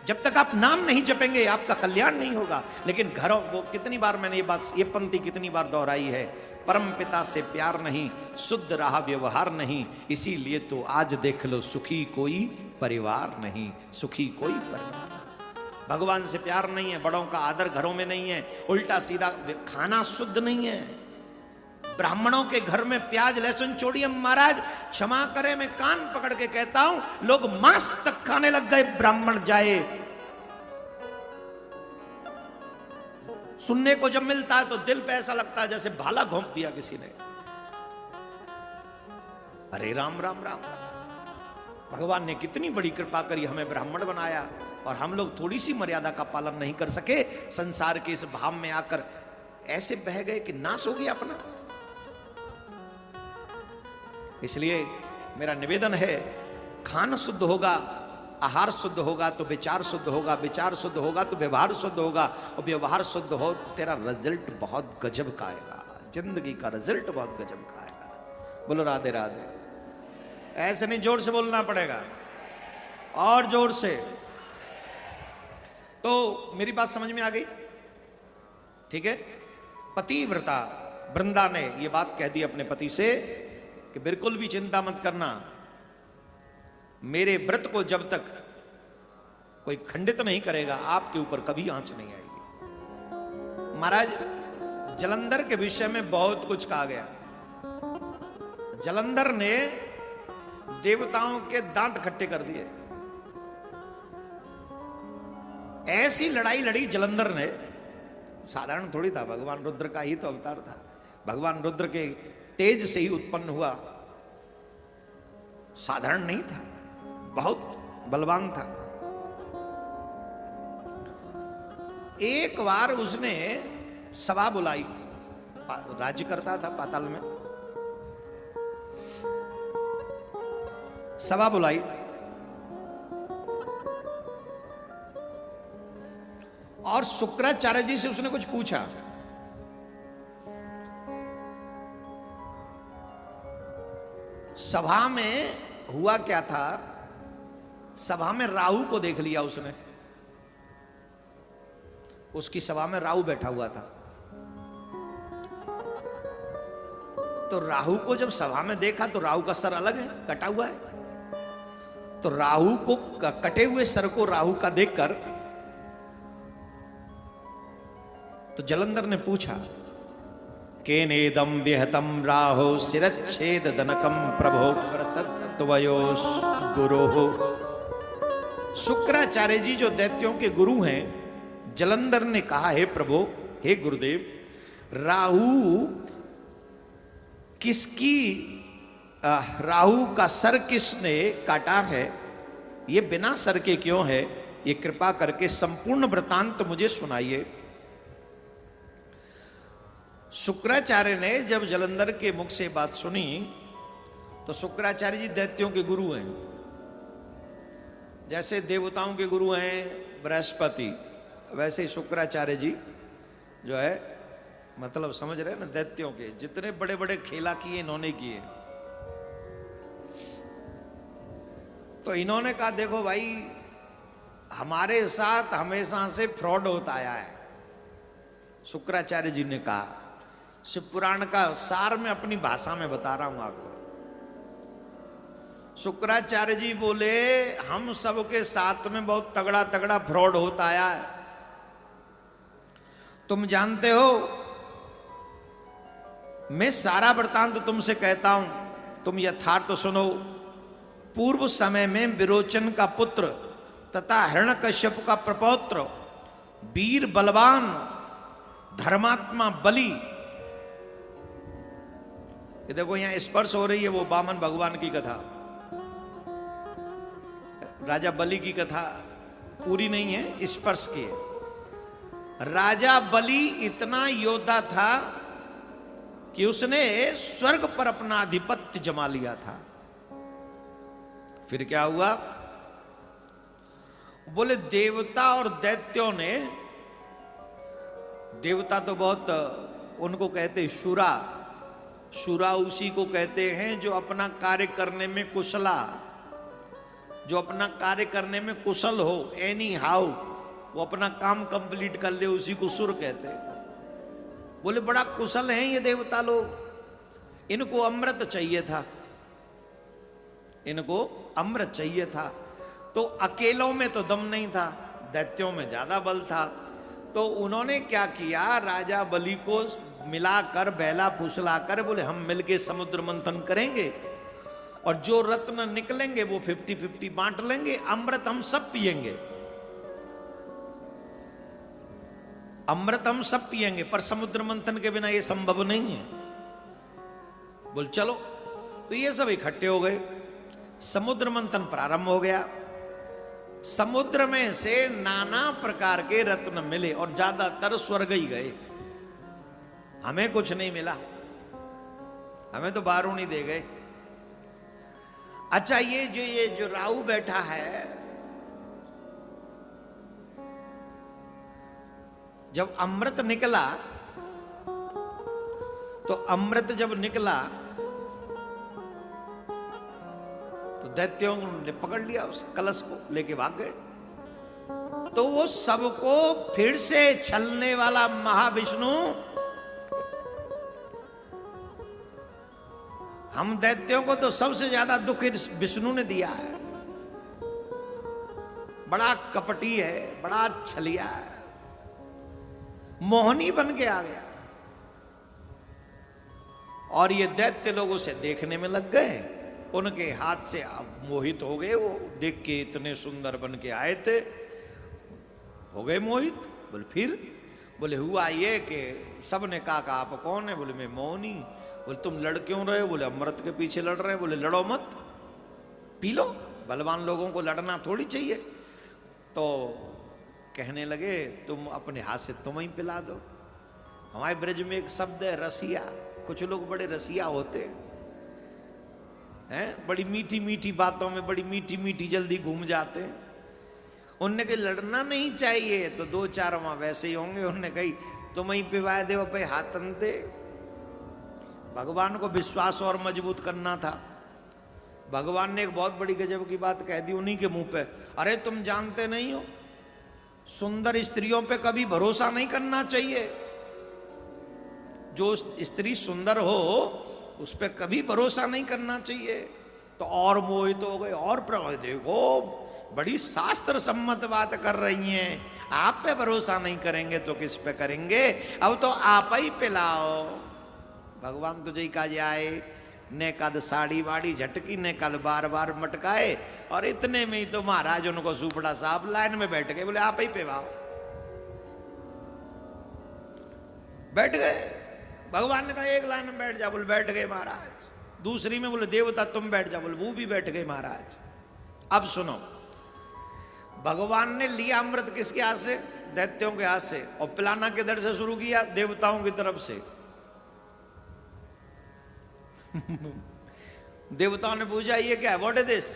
जब तक आप नाम नहीं जपेंगे आपका कल्याण नहीं होगा। लेकिन घरों वो कितनी बार मैंने ये पंक्ति कितनी बार दोहराई है, परम पिता से प्यार नहीं, शुद्ध रहा व्यवहार नहीं, इसीलिए तो आज देख लो सुखी कोई परिवार नहीं, सुखी कोई परिवार। भगवान से प्यार नहीं है, बड़ों का आदर घरों में नहीं है, उल्टा सीधा खाना शुद्ध नहीं है। ब्राह्मणों के घर में प्याज लहसुन छोड़िए महाराज, क्षमा करें मैं कान पकड़ के कहता हूं, लोग मांस तक खाने लग गए। ब्राह्मण जाए सुनने को जब मिलता है तो दिल पे ऐसा लगता है जैसे भाला घोंप दिया किसी ने। अरे राम राम राम, भगवान ने कितनी बड़ी कृपा करी, हमें ब्राह्मण बनाया और हम लोग थोड़ी सी मर्यादा का पालन नहीं कर सके। संसार के इस भाव में आकर ऐसे बह गए कि नाश हो गया अपना। इसलिए मेरा निवेदन है, खान शुद्ध होगा, आहार शुद्ध होगा तो विचार शुद्ध होगा, विचार शुद्ध होगा तो व्यवहार शुद्ध होगा, और व्यवहार शुद्ध हो तो तेरा रिजल्ट बहुत गजब का आएगा, जिंदगी का रिजल्ट बहुत गजब का आएगा। बोलो राधे राधे। ऐसे नहीं, जोर से बोलना पड़ेगा, और जोर से। तो मेरी बात समझ में आ गई? ठीक है। पतिव्रता वृंदा ने ये बात कह दी अपने पति से कि बिल्कुल भी चिंता मत करना, मेरे व्रत को जब तक कोई खंडित नहीं करेगा आपके ऊपर कभी आंच नहीं आएगी। महाराज जलंधर के विषय में बहुत कुछ कहा गया। जलंधर ने देवताओं के दांत खट्टे कर दिए। ऐसी लड़ाई लड़ी जलंधर ने, साधारण थोड़ी था, भगवान रुद्र का ही तो अवतार था, भगवान रुद्र के तेज से ही उत्पन्न हुआ, साधारण नहीं था, बहुत बलवान था। एक बार उसने सभा बुलाई, राज्य करता था पाताल में, सभा बुलाई और शुक्राचार्य जी से उसने कुछ पूछा। सभा में हुआ क्या था, सभा में राहु को देख लिया उसने, उसकी सभा में राहु बैठा हुआ था। तो राहु को जब सभा में देखा तो राहु का सर अलग है, कटा हुआ है। तो राहु को, कटे हुए सर को राहु का देखकर तो जलंधर ने पूछा, केनेदम विहतम राहो शिरच्छेद दनकम प्रभो व्रतत्वयोस गुरोहो। शुक्राचार्य जी जो दैत्यों के गुरु हैं, जलंधर ने कहा, हे प्रभु, हे गुरुदेव, राहु किसकी, राहु का सर किसने काटा है, ये बिना सर के क्यों है, ये कृपा करके संपूर्ण वृतांत मुझे सुनाइए। शुक्राचार्य ने जब जलंधर के मुख से बात सुनी तो शुक्राचार्य जी दैत्यों के गुरु हैं, जैसे देवताओं के गुरु हैं बृहस्पति, वैसे ही शुक्राचार्य जी जो है, मतलब समझ रहे हैं ना, दैत्यों के जितने बड़े बड़े खेला किए इन्होंने किए। तो इन्होंने कहा, देखो भाई, हमारे साथ हमेशा से फ्रॉड होता आया है। शुक्राचार्य जी ने कहा, शिव पुराण का सार मैं अपनी भाषा में बता रहा हूं आपको। शुक्राचार्य जी बोले, हम सबके साथ में बहुत तगड़ा तगड़ा फ्रॉड होता आया है। तुम जानते हो, मैं सारा वृतांत तुमसे कहता हूं, तुम यथार्थ सुनो। पूर्व समय में विरोचन का पुत्र तथा हिरण्यकश्यप का प्रपौत्र, वीर बलवान धर्मात्मा बलि, ये देखो यहां स्पर्श हो रही है, वो वामन भगवान की कथा, राजा बलि की कथा पूरी नहीं है, स्पर्श की है। राजा बलि इतना योद्धा था कि उसने स्वर्ग पर अपना आधिपत्य जमा लिया था। फिर क्या हुआ, बोले देवता और दैत्यों ने, देवता तो बहुत, उनको कहते शुरा, शुरा उसी को कहते हैं जो अपना कार्य करने में कुशला, जो अपना कार्य करने में कुशल हो, एनी हाउ वो अपना काम कंप्लीट कर ले, उसी को सुर कहते हैं। बोले बड़ा कुशल हैं ये देवता लोग, इनको अमृत चाहिए था, इनको अमृत चाहिए था। तो अकेलों में तो दम नहीं था, दैत्यों में ज्यादा बल था। तो उन्होंने क्या किया, राजा बलि को मिलाकर बहला फुसलाकर बोले हम मिलके समुद्र मंथन करेंगे और जो रत्न निकलेंगे वो 50-50 बांट लेंगे, अमृत हम सब पिएंगे, अमृत हम सब पिएंगे, पर समुद्र मंथन के बिना ये संभव नहीं है। बोल चलो। तो ये सब इकट्ठे हो गए, समुद्र मंथन प्रारंभ हो गया। समुद्र में से नाना प्रकार के रत्न मिले और ज्यादातर स्वर्ग ही गए, हमें कुछ नहीं मिला, हमें तो बारूणी दे गए। अच्छा, ये जो राहु बैठा है, जब अमृत निकला, तो अमृत जब निकला तो दैत्यों ने पकड़ लिया उस कलश को, लेके भाग गए। तो वो सबको फिर से छलने वाला महाविष्णु, हम दैत्यों को तो सबसे ज्यादा दुख विष्णु ने दिया है, बड़ा कपटी है, बड़ा छलिया है, मोहनी बन के आ गया। और ये दैत्य लोग उसे देखने में लग गए, उनके हाथ से मोहित हो गए। वो देख के इतने सुंदर बन के आए थे, हो गए मोहित। बोले फिर? बोले हुआ ये कि सबने कहा आप कौन है? बोले मैं मोहनी। बोले तुम लड़ क्यों रहे हो? बोले अमृत के पीछे लड़ रहे हैं। बोले लड़ो मत, पी लो, बलवान लोगों को लड़ना थोड़ी चाहिए। तो कहने लगे तुम अपने हाथ से तुम ही पिला दो। हमारे ब्रज में एक शब्द है रसिया, कुछ लोग बड़े रसिया होते हैं, बड़ी मीठी मीठी बातों में बड़ी मीठी मीठी जल्दी घूम जाते हैं। उनने कही लड़ना नहीं चाहिए, तो दो चार वहां वैसे ही होंगे, उनने कही तुम ही पिवाए दे पे हाथ दे। भगवान को विश्वास और मजबूत करना था। भगवान ने एक बहुत बड़ी गजब की बात कह दी उन्हीं के मुंह पे, अरे तुम जानते नहीं हो सुंदर स्त्रियों पे कभी भरोसा नहीं करना चाहिए। जो स्त्री सुंदर हो उस पर कभी भरोसा नहीं करना चाहिए। तो और मोहित हो गए और प्रभावित, देखो बड़ी शास्त्र सम्मत बात कर रही हैं, आप पे भरोसा नहीं करेंगे तो किस पे करेंगे? अब तो आप ही पिलाओ। भगवान तुझे ही काजे आए, ने कद साड़ी वाड़ी झटकी, ने कद बार बार मटकाए, और इतने में ही तो महाराज उनको सुपड़ा साहब लाइन में बैठ गए। बोले आप ही पिलाओ। बैठ गए। भगवान ने कहा एक लाइन में बैठ जा। बोले बैठ गए महाराज। दूसरी में बोले देवता तुम बैठ जा। बोले वो भी बैठ गए महाराज। अब सुनो, भगवान ने लिया अमृत किसके हाथ से? दैत्यों के हाथ से, और पिलाना किधर से शुरू किया? देवताओं की तरफ से। देवताओं ने पूछा ये क्या है, व्हाट इज दिस?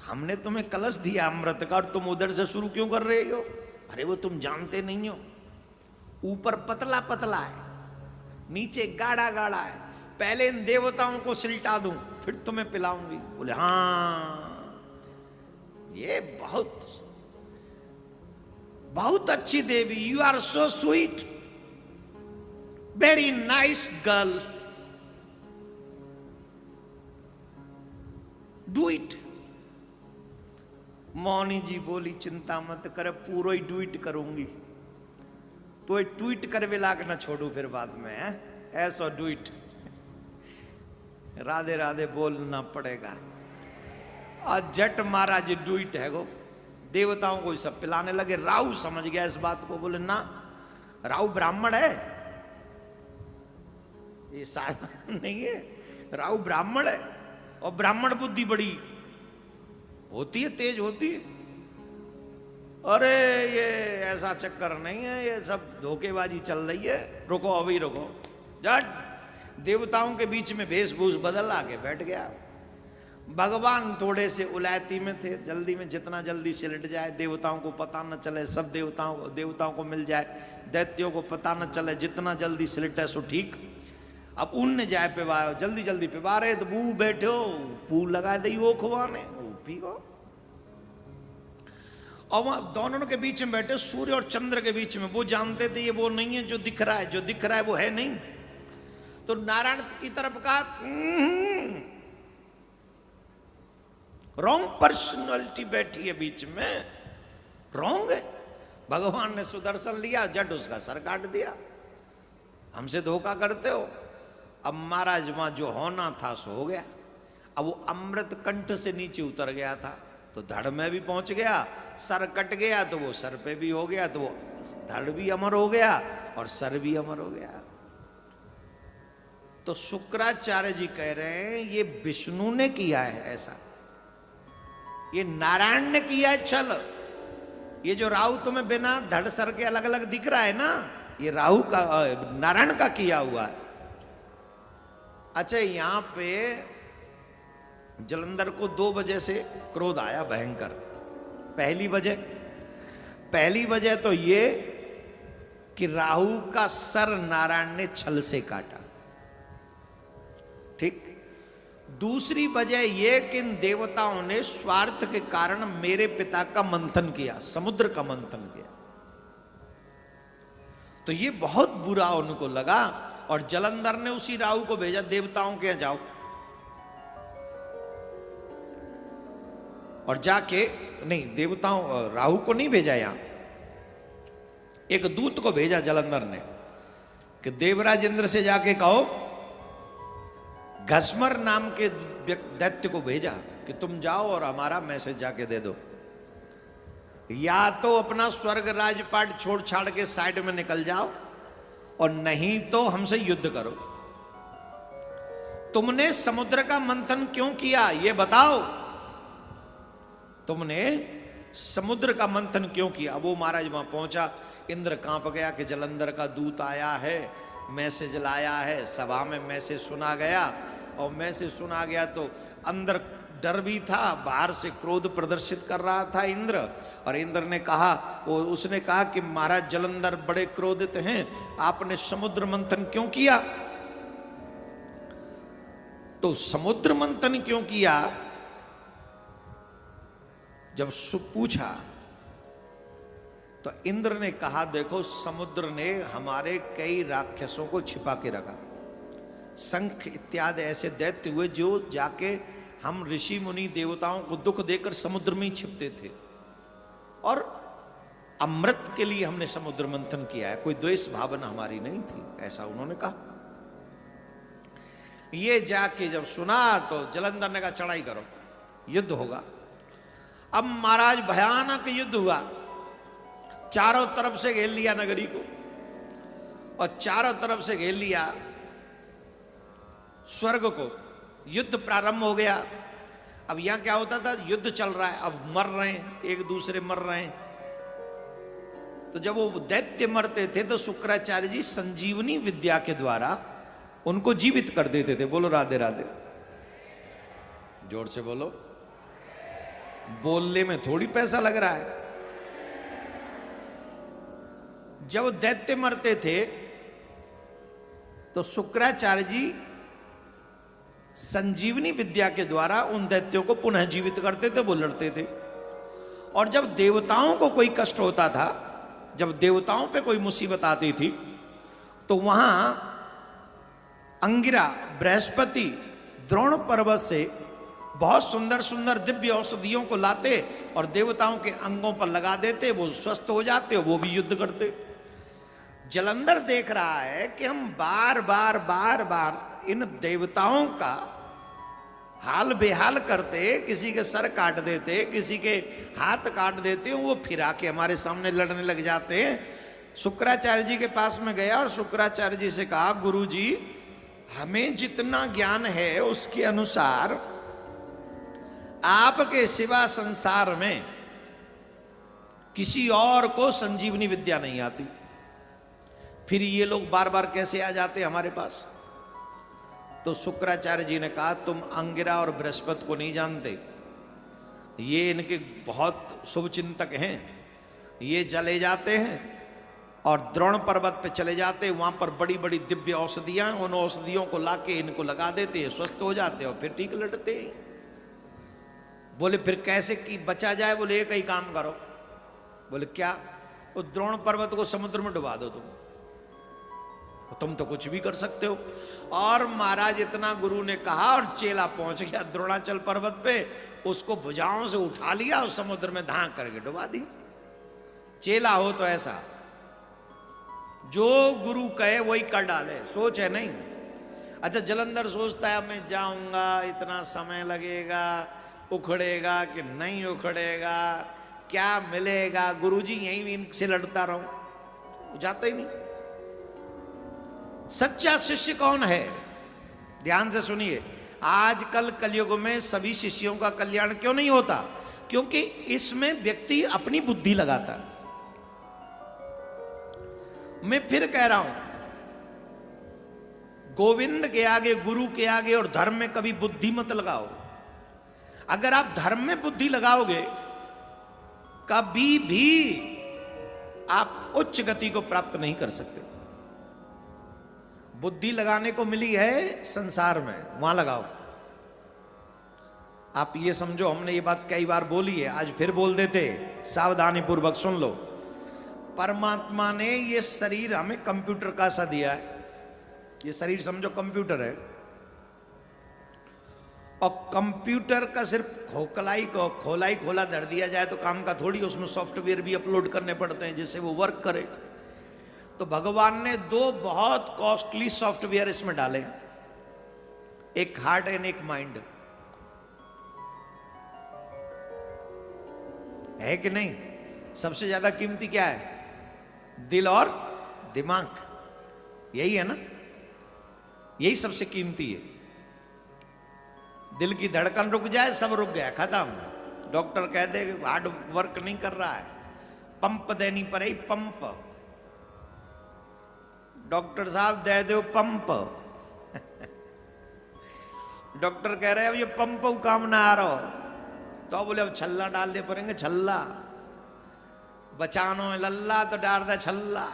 हमने तुम्हें कलश दिया अमृत का और तुम उधर से शुरू क्यों कर रहे हो? अरे वो तुम जानते नहीं हो, ऊपर पतला पतला है, नीचे गाढ़ा गाढ़ा है, पहले इन देवताओं को सिलटा दूं फिर तुम्हें पिलाऊंगी। बोले हाँ ये बहुत बहुत अच्छी देवी, you are so sweet, very nice girl, do it. Mauni ji बोली चिंता मत कर, पूरा ही डू इट करूंगी, तो ट्वीट कर मिला के ना छोड़ू फिर बाद में है? ऐसा डू इट, राधे राधे बोलना पड़ेगा। और जट महाराज डू इट है गो, देवताओं को सब पिलाने लगे। राहु समझ गया इस बात को, बोले ना राहु ब्राह्मण है, ये साधारण नहीं है, राहु ब्राह्मण है, और ब्राह्मण बुद्धि बड़ी होती है, तेज होती है। अरे ये ऐसा चक्कर नहीं है, ये सब धोखेबाजी चल रही है, रुको अभी रुको। जट देवताओं के बीच में वेशभूष बदल आके बैठ गया। भगवान थोड़े से उलायती में थे, जल्दी में जितना जल्दी सिलट जाए, देवताओं को पता न चले, सब देवताओं को मिल जाए, दैत्यों को पता न चले, जितना जल्दी सिलटे सो ठीक। अब उनने जाए पिवाओ, जल्दी जल्दी पिवा रहे तो बू बैठो, पू लगा दी वो खुआने, पी को। और वहां दोनों के बीच में बैठे, सूर्य और चंद्र के बीच में। वो जानते थे ये वो नहीं है जो दिख रहा है, जो दिख रहा है वो है नहीं। तो नारायण की तरफ कहा रॉन्ग पर्सनालिटी बैठी है बीच में, रॉन्ग है। भगवान ने सुदर्शन लिया, जट उसका सर काट दिया। हमसे धोखा करते हो। अब महाराज वहां जो होना था सो हो गया। अब वो अमृत कंठ से नीचे उतर गया था तो धड़ में भी पहुंच गया, सर कट गया तो वो सर पे भी हो गया, तो वो धड़ भी अमर हो गया और सर भी अमर हो गया। तो शुक्राचार्य जी कह रहे हैं ये विष्णु ने किया है ऐसा, ये नारायण ने किया है। चल ये जो राहु तुम्हें बिना धड़ सर के अलग अलग दिख रहा है ना, ये राहु का नारायण का किया हुआ है। अच्छा यहां पे जलंधर को 2 वजह से क्रोध आया भयंकर। पहली वजह तो ये कि राहु का सर नारायण ने छल से काटा, ठीक। दूसरी वजह यह कि इन देवताओं ने स्वार्थ के कारण मेरे पिता का मंथन किया, समुद्र का मंथन किया। तो ये बहुत बुरा उनको लगा और जलंधर ने उसी राहु को भेजा देवताओं के यहां जाओ, और जाके नहीं देवताओं राहु को नहीं भेजा, यहां एक दूत को भेजा जलंधर ने कि देवराज इंद्र से जाके कहो, घसमर नाम के दैत्य को भेजा कि तुम जाओ और हमारा मैसेज जाके दे दो, या तो अपना स्वर्ग राजपाट छोड़ छाड़ के साइड में निकल जाओ और नहीं तो हमसे युद्ध करो। तुमने समुद्र का मंथन क्यों किया ये बताओ, तुमने समुद्र का मंथन क्यों किया। वो महाराज वहां पहुंचा, इंद्र कांप गया कि जलंधर का दूत आया है, मैसेज लाया है। सभा में मैसेज सुना गया और मैसेज सुना गया तो अंदर डर भी था, बाहर से क्रोध प्रदर्शित कर रहा था इंद्र। और इंद्र ने कहा, उसने कहा कि महाराज जलंधर बड़े क्रोधित हैं, आपने समुद्र मंथन क्यों किया। तो समुद्र मंथन क्यों किया जब पूछा तो इंद्र ने कहा, देखो समुद्र ने हमारे कई राक्षसों को छिपा के रखा, शंख इत्यादि ऐसे दैत्य हुए जो जाके हम ऋषि मुनि देवताओं को दुख देकर समुद्र में ही छिपते थे, और अमृत के लिए हमने समुद्र मंथन किया है, कोई द्वेष भावना हमारी नहीं थी, ऐसा उन्होंने कहा। ये जाके जब सुना तो जलंधर ने कहा चढ़ाई करो, युद्ध होगा। अब महाराज भयानक युद्ध हुआ, चारों तरफ से घेर लिया नगरी को और चारों तरफ से घेर लिया स्वर्ग को। युद्ध प्रारंभ हो गया। अब यहां क्या होता था, युद्ध चल रहा है, अब मर रहे हैं, एक दूसरे मर रहे हैं। तो जब वो दैत्य मरते थे तो शुक्राचार्य जी संजीवनी विद्या के द्वारा उनको जीवित कर देते थे। बोलो राधे राधे, जोर से बोलो, बोलने में थोड़ी पैसा लग रहा है। जब दैत्य मरते थे तो शुक्राचार्य जी संजीवनी विद्या के द्वारा उन दैत्यों को पुनः जीवित करते थे, वो लड़ते थे। और जब देवताओं को कोई कष्ट होता था, जब देवताओं पे कोई मुसीबत आती थी, तो वहां अंगिरा बृहस्पति द्रोण पर्वत से बहुत सुंदर सुंदर दिव्य औषधियों को लाते और देवताओं के अंगों पर लगा देते, वो स्वस्थ हो जाते और वो भी युद्ध करते। जलंधर देख रहा है कि हम बार बार इन देवताओं का हाल बेहाल करते, किसी के सर काट देते, किसी के हाथ काट देते, वो फिर आके हमारे सामने लड़ने लग जाते हैं। शुक्राचार्य जी के पास में गया और शुक्राचार्य जी से कहा, गुरु जी हमें जितना ज्ञान है उसके अनुसार आपके सिवा संसार में किसी और को संजीवनी विद्या नहीं आती, फिर ये लोग बार बार कैसे आ जाते हमारे पास। तो शुक्राचार्य जी ने कहा, तुम अंगिरा और बृहस्पति को नहीं जानते, ये इनके बहुत शुभ चिंतक हैं। ये चले जाते हैं और द्रोण पर्वत पे चले जाते, वहां पर बड़ी बड़ी दिव्य औषधियां, उन औषधियों को लाके इनको लगा देते, स्वस्थ हो जाते और फिर ठीक लड़ते हैं। बोले फिर कैसे की बचा जाए। बोले एक ही काम करो। बोले क्या। वो द्रोण पर्वत को समुद्र में डुबा दो, तुम तो कुछ भी कर सकते हो। और महाराज इतना गुरु ने कहा और चेला पहुंच गया द्रोणाचल पर्वत पे उसको भुजाओं से उठा लिया और समुद्र में धांक करके डुबा दी। चेला हो तो ऐसा, जो गुरु कहे वही कर डाले, सोच है नहीं। अच्छा, जलंधर सोचता है मैं जाऊंगा, इतना समय लगेगा, उखड़ेगा कि नहीं उखड़ेगा, क्या मिलेगा, गुरुजी यहीं भी इनसे लड़ता रहूं, जाता ही नहीं। सच्चा शिष्य कौन है? ध्यान से सुनिए, आजकल कलयुग में सभी शिष्यों का कल्याण क्यों नहीं होता? क्योंकि इसमें व्यक्ति अपनी बुद्धि लगाता है। मैं फिर कह रहा हूं, गोविंद के आगे, गुरु के आगे और धर्म में कभी बुद्धि मत लगाओ। अगर आप धर्म में बुद्धि लगाओगे, कभी भी आप उच्च गति को प्राप्त नहीं कर सकते। बुद्धि लगाने को मिली है संसार में, वहां लगाओ। आप ये समझो, हमने ये बात कई बार बोली है, आज फिर बोल देते, सावधानी पूर्वक सुन लो। परमात्मा ने ये शरीर हमें कंप्यूटर का सा दिया है। ये शरीर समझो कंप्यूटर है, और कंप्यूटर का सिर्फ खोलाई खोला धर दिया जाए तो काम का थोड़ी, उसमें सॉफ्टवेयर भी अपलोड करने पड़ते हैं जिससे वो वर्क करे। तो भगवान ने दो बहुत कॉस्टली सॉफ्टवेयर इसमें डाले, एक हार्ट एंड एक माइंड, है कि नहीं? सबसे ज्यादा कीमती क्या है? दिल और दिमाग, यही है ना, यही सबसे कीमती है। दिल की धड़कन रुक जाए, सब रुक गया, खत्म। डॉक्टर कह दे हार्ट वर्क नहीं कर रहा है, पंप देनी पड़ेगी, पंप। डॉक्टर साहब दे दो पंप। डॉक्टर कह रहे हैं अब ये पंप काम ना आ रहा, तो बोले अब छल्ला डाल दे पड़ेंगे, छल्ला बचानो लल्ला तो डाल दे छल्ला,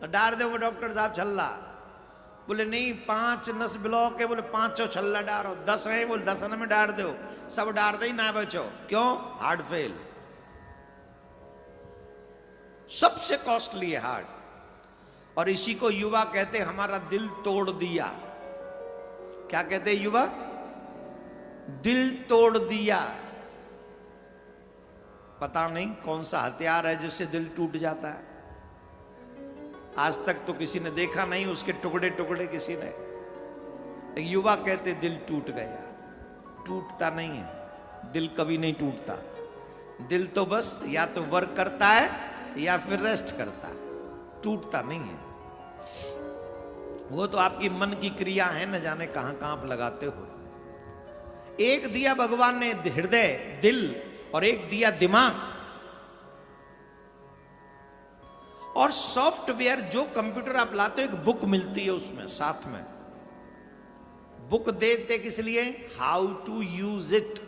डाल दे वो डॉक्टर साहब छल्ला। बोले नहीं 5 नस ब्लॉक है, बोले 5 छल्ला डालो, 10 है, बोले 10 में डाल दो, सब डाल दे ही ना बचो। क्यों? Heart fail. सबसे कॉस्टली है हार्ट। और इसी को युवा कहते हमारा दिल तोड़ दिया। क्या कहते हैं युवा? दिल तोड़ दिया। पता नहीं कौन सा हथियार है जिससे दिल टूट जाता है, आज तक तो किसी ने देखा नहीं उसके टुकड़े टुकड़े किसी ने। युवा कहते दिल टूट गया। टूटता नहीं है दिल, कभी नहीं टूटता। दिल तो बस या तो वर्क करता है या फिर रेस्ट करता है, टूटता नहीं है। वो तो आपकी मन की क्रिया है, न जाने कहां कहां आप लगाते हो। एक दिया भगवान ने हृदय, दिल, और एक दिया दिमाग। और सॉफ्टवेयर जो कंप्यूटर आप लाते हो, एक बुक मिलती है उसमें साथ में। बुक देते किस लिए? How to use it.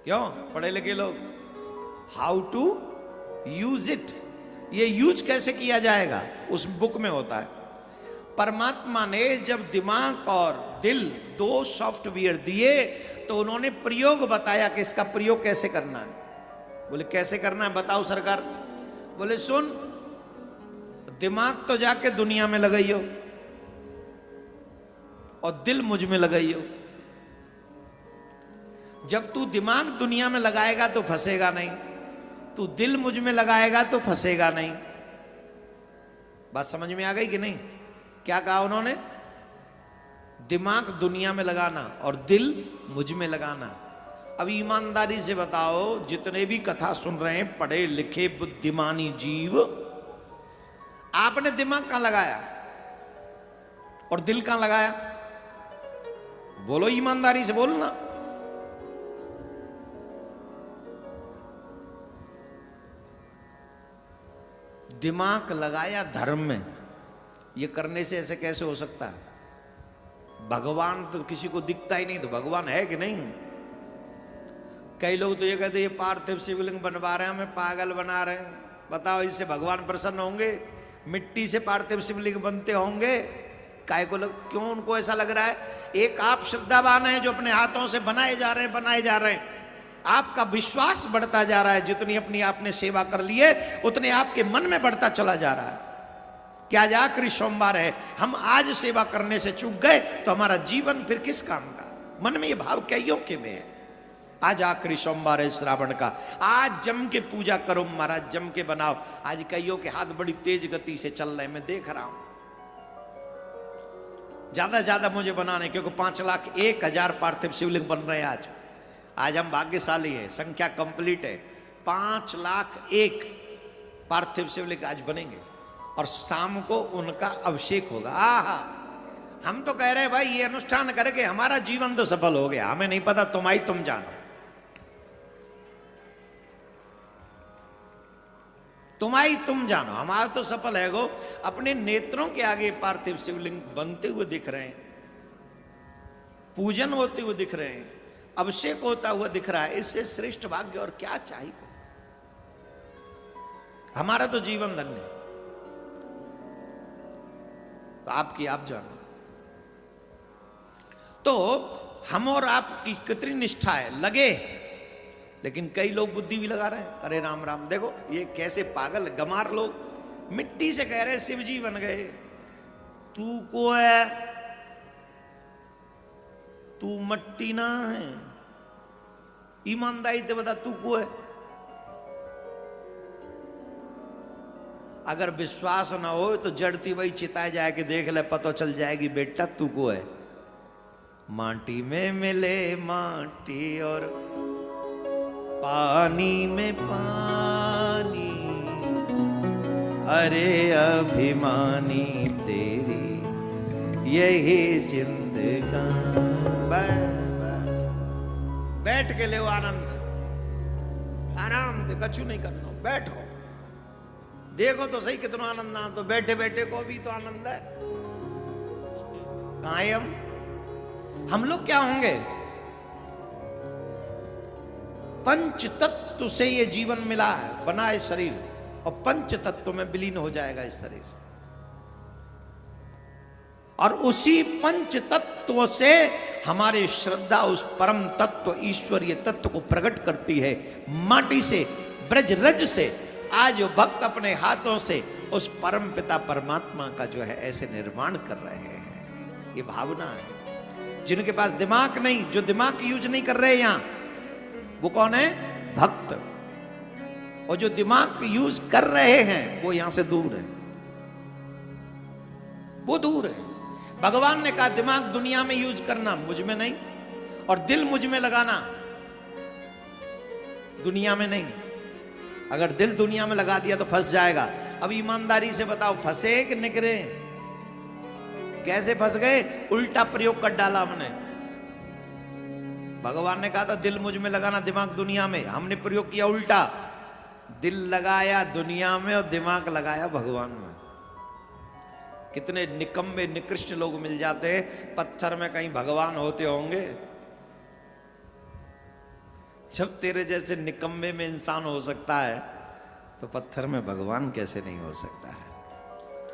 क्यों? पढ़े लिखे लोग, हाउ टू यूज इट, ये यूज कैसे किया जाएगा उस बुक में होता है। परमात्मा ने जब दिमाग और दिल दो सॉफ्टवेयर दिए तो उन्होंने प्रयोग बताया कि इसका प्रयोग कैसे करना है। बोले कैसे करना है बताओ सरकार। बोले सुन, दिमाग तो जाके दुनिया में लगाइयो और दिल मुझ में लगाइयो। जब तू दिमाग दुनिया में लगाएगा तो फंसेगा नहीं, तू दिल मुझ में लगाएगा तो फंसेगा नहीं। बात समझ में आ गई कि नहीं? क्या कहा उन्होंने? दिमाग दुनिया में लगाना और दिल मुझ में लगाना। अब ईमानदारी से बताओ, जितने भी कथा सुन रहे हैं पढ़े लिखे बुद्धिमानी जीव, आपने दिमाग कहां लगाया और दिल कहां लगाया? बोलो ईमानदारी से बोलना। दिमाग लगाया धर्म में। ये करने से ऐसे कैसे हो सकता है? भगवान तो किसी को दिखता ही नहीं, तो भगवान है कि नहीं? कई लोग तो ये कहते ये पार्थिव शिवलिंग बनवा रहे हैं, हमें पागल बना रहे हैं। बताओ इससे भगवान प्रसन्न होंगे? मिट्टी से पार्थिव शिवलिंग बनते होंगे? काय को क्यों उनको ऐसा लग रहा है? एक आप श्रद्धावान है जो अपने हाथों से बनाए जा रहे हैं। आपका विश्वास बढ़ता जा रहा है, जितनी अपनी आपने सेवा कर ली है उतने आपके मन में बढ़ता चला जा रहा है। क्या आखिरी सोमवार है, हम आज सेवा करने से चूक गए तो हमारा जीवन फिर किस काम का? मन में ये भाव कईयों के में है। आज आखिरी सोमवार है श्रावण का, आज जम के पूजा करो महाराज, जम के बनाओ। आज कईयों के हाथ बड़ी तेज गति से चल रहे हैं, मैं देख रहा हूं। ज्यादा से ज्यादा मुझे बनाने, क्योंकि 5,01,000 पार्थिव शिवलिंग बन रहे हैं आज। आज हम भाग्यशाली है, संख्या कंप्लीट है। 5,01,000 पार्थिव शिवलिंग आज बनेंगे और शाम को उनका अभिषेक होगा। आहा, हम तो कह रहे हैं भाई ये अनुष्ठान करके हमारा जीवन तो सफल हो गया। हमें नहीं पता, तुम जानो, तुम जानो। हमारा तो सफल है गो, अपने नेत्रों के आगे पार्थिव शिवलिंग बनते हुए दिख रहे हैं, पूजन होते हुए दिख रहे हैं, अभिषेक होता हुआ दिख रहा है। इससे श्रेष्ठ भाग्य और क्या चाहिए? हमारा तो जीवन धन्य है। तो आपकी आप जानो। तो हम और आपकी कितनी निष्ठा है, लगे। लेकिन कई लोग बुद्धि भी लगा रहे हैं, अरे राम राम, देखो ये कैसे पागल गमार लोग मिट्टी से कह रहे शिव जी बन गए। तू को है, तू मट्टी ना है, ईमानदारी से बता तू को है। अगर विश्वास ना हो तो जड़ती वही चिताए जाए कि देख ले, पता चल जाएगी बेटा तू को है। माटी में मिले माटी और पानी में पानी, अरे अभिमानी तेरी यही जिंदगानी। बस बैठ के ले आनंद, आराम से, कछु नहीं करना, बैठो देखो तो सही कितना आनंद आ। तो बैठे बैठे को भी तो आनंद है। कायम हम लोग क्या होंगे? पंच तत्व से ये जीवन मिला है, बना है शरीर, और पंच तत्व में विलीन हो जाएगा इस शरीर। और उसी पंच तत्व से हमारी श्रद्धा उस परम तत्व ईश्वरीय तत्व को प्रकट करती है। माटी से, ब्रज रज से आज भक्त अपने हाथों से उस परम पिता परमात्मा का जो है ऐसे निर्माण कर रहे हैं। ये भावना है। जिनके पास दिमाग नहीं, जो दिमाग यूज नहीं कर रहे यहां, वो कौन है? भक्त। और जो दिमाग यूज कर रहे हैं वो यहां से दूर है, वो दूर है। भगवान ने कहा दिमाग दुनिया में यूज करना, मुझ में नहीं, और दिल मुझ में लगाना, दुनिया में नहीं। अगर दिल दुनिया में लगा दिया तो फंस जाएगा। अब ईमानदारी से बताओ, फंसे कि निकले? कैसे फंस गए? उल्टा प्रयोग कर डाला हमने। भगवान ने कहा था दिल मुझ में लगाना, दिमाग दुनिया में। हमने प्रयोग किया उल्टा, दिल लगाया दुनिया में और दिमाग लगाया भगवान में। कितने निकम्मे निकृष्ट लोग मिल जाते हैं। पत्थर में कहीं भगवान होते होंगे? जब तेरे जैसे निकम्मे में इंसान हो सकता है तो पत्थर में भगवान कैसे नहीं हो सकता है?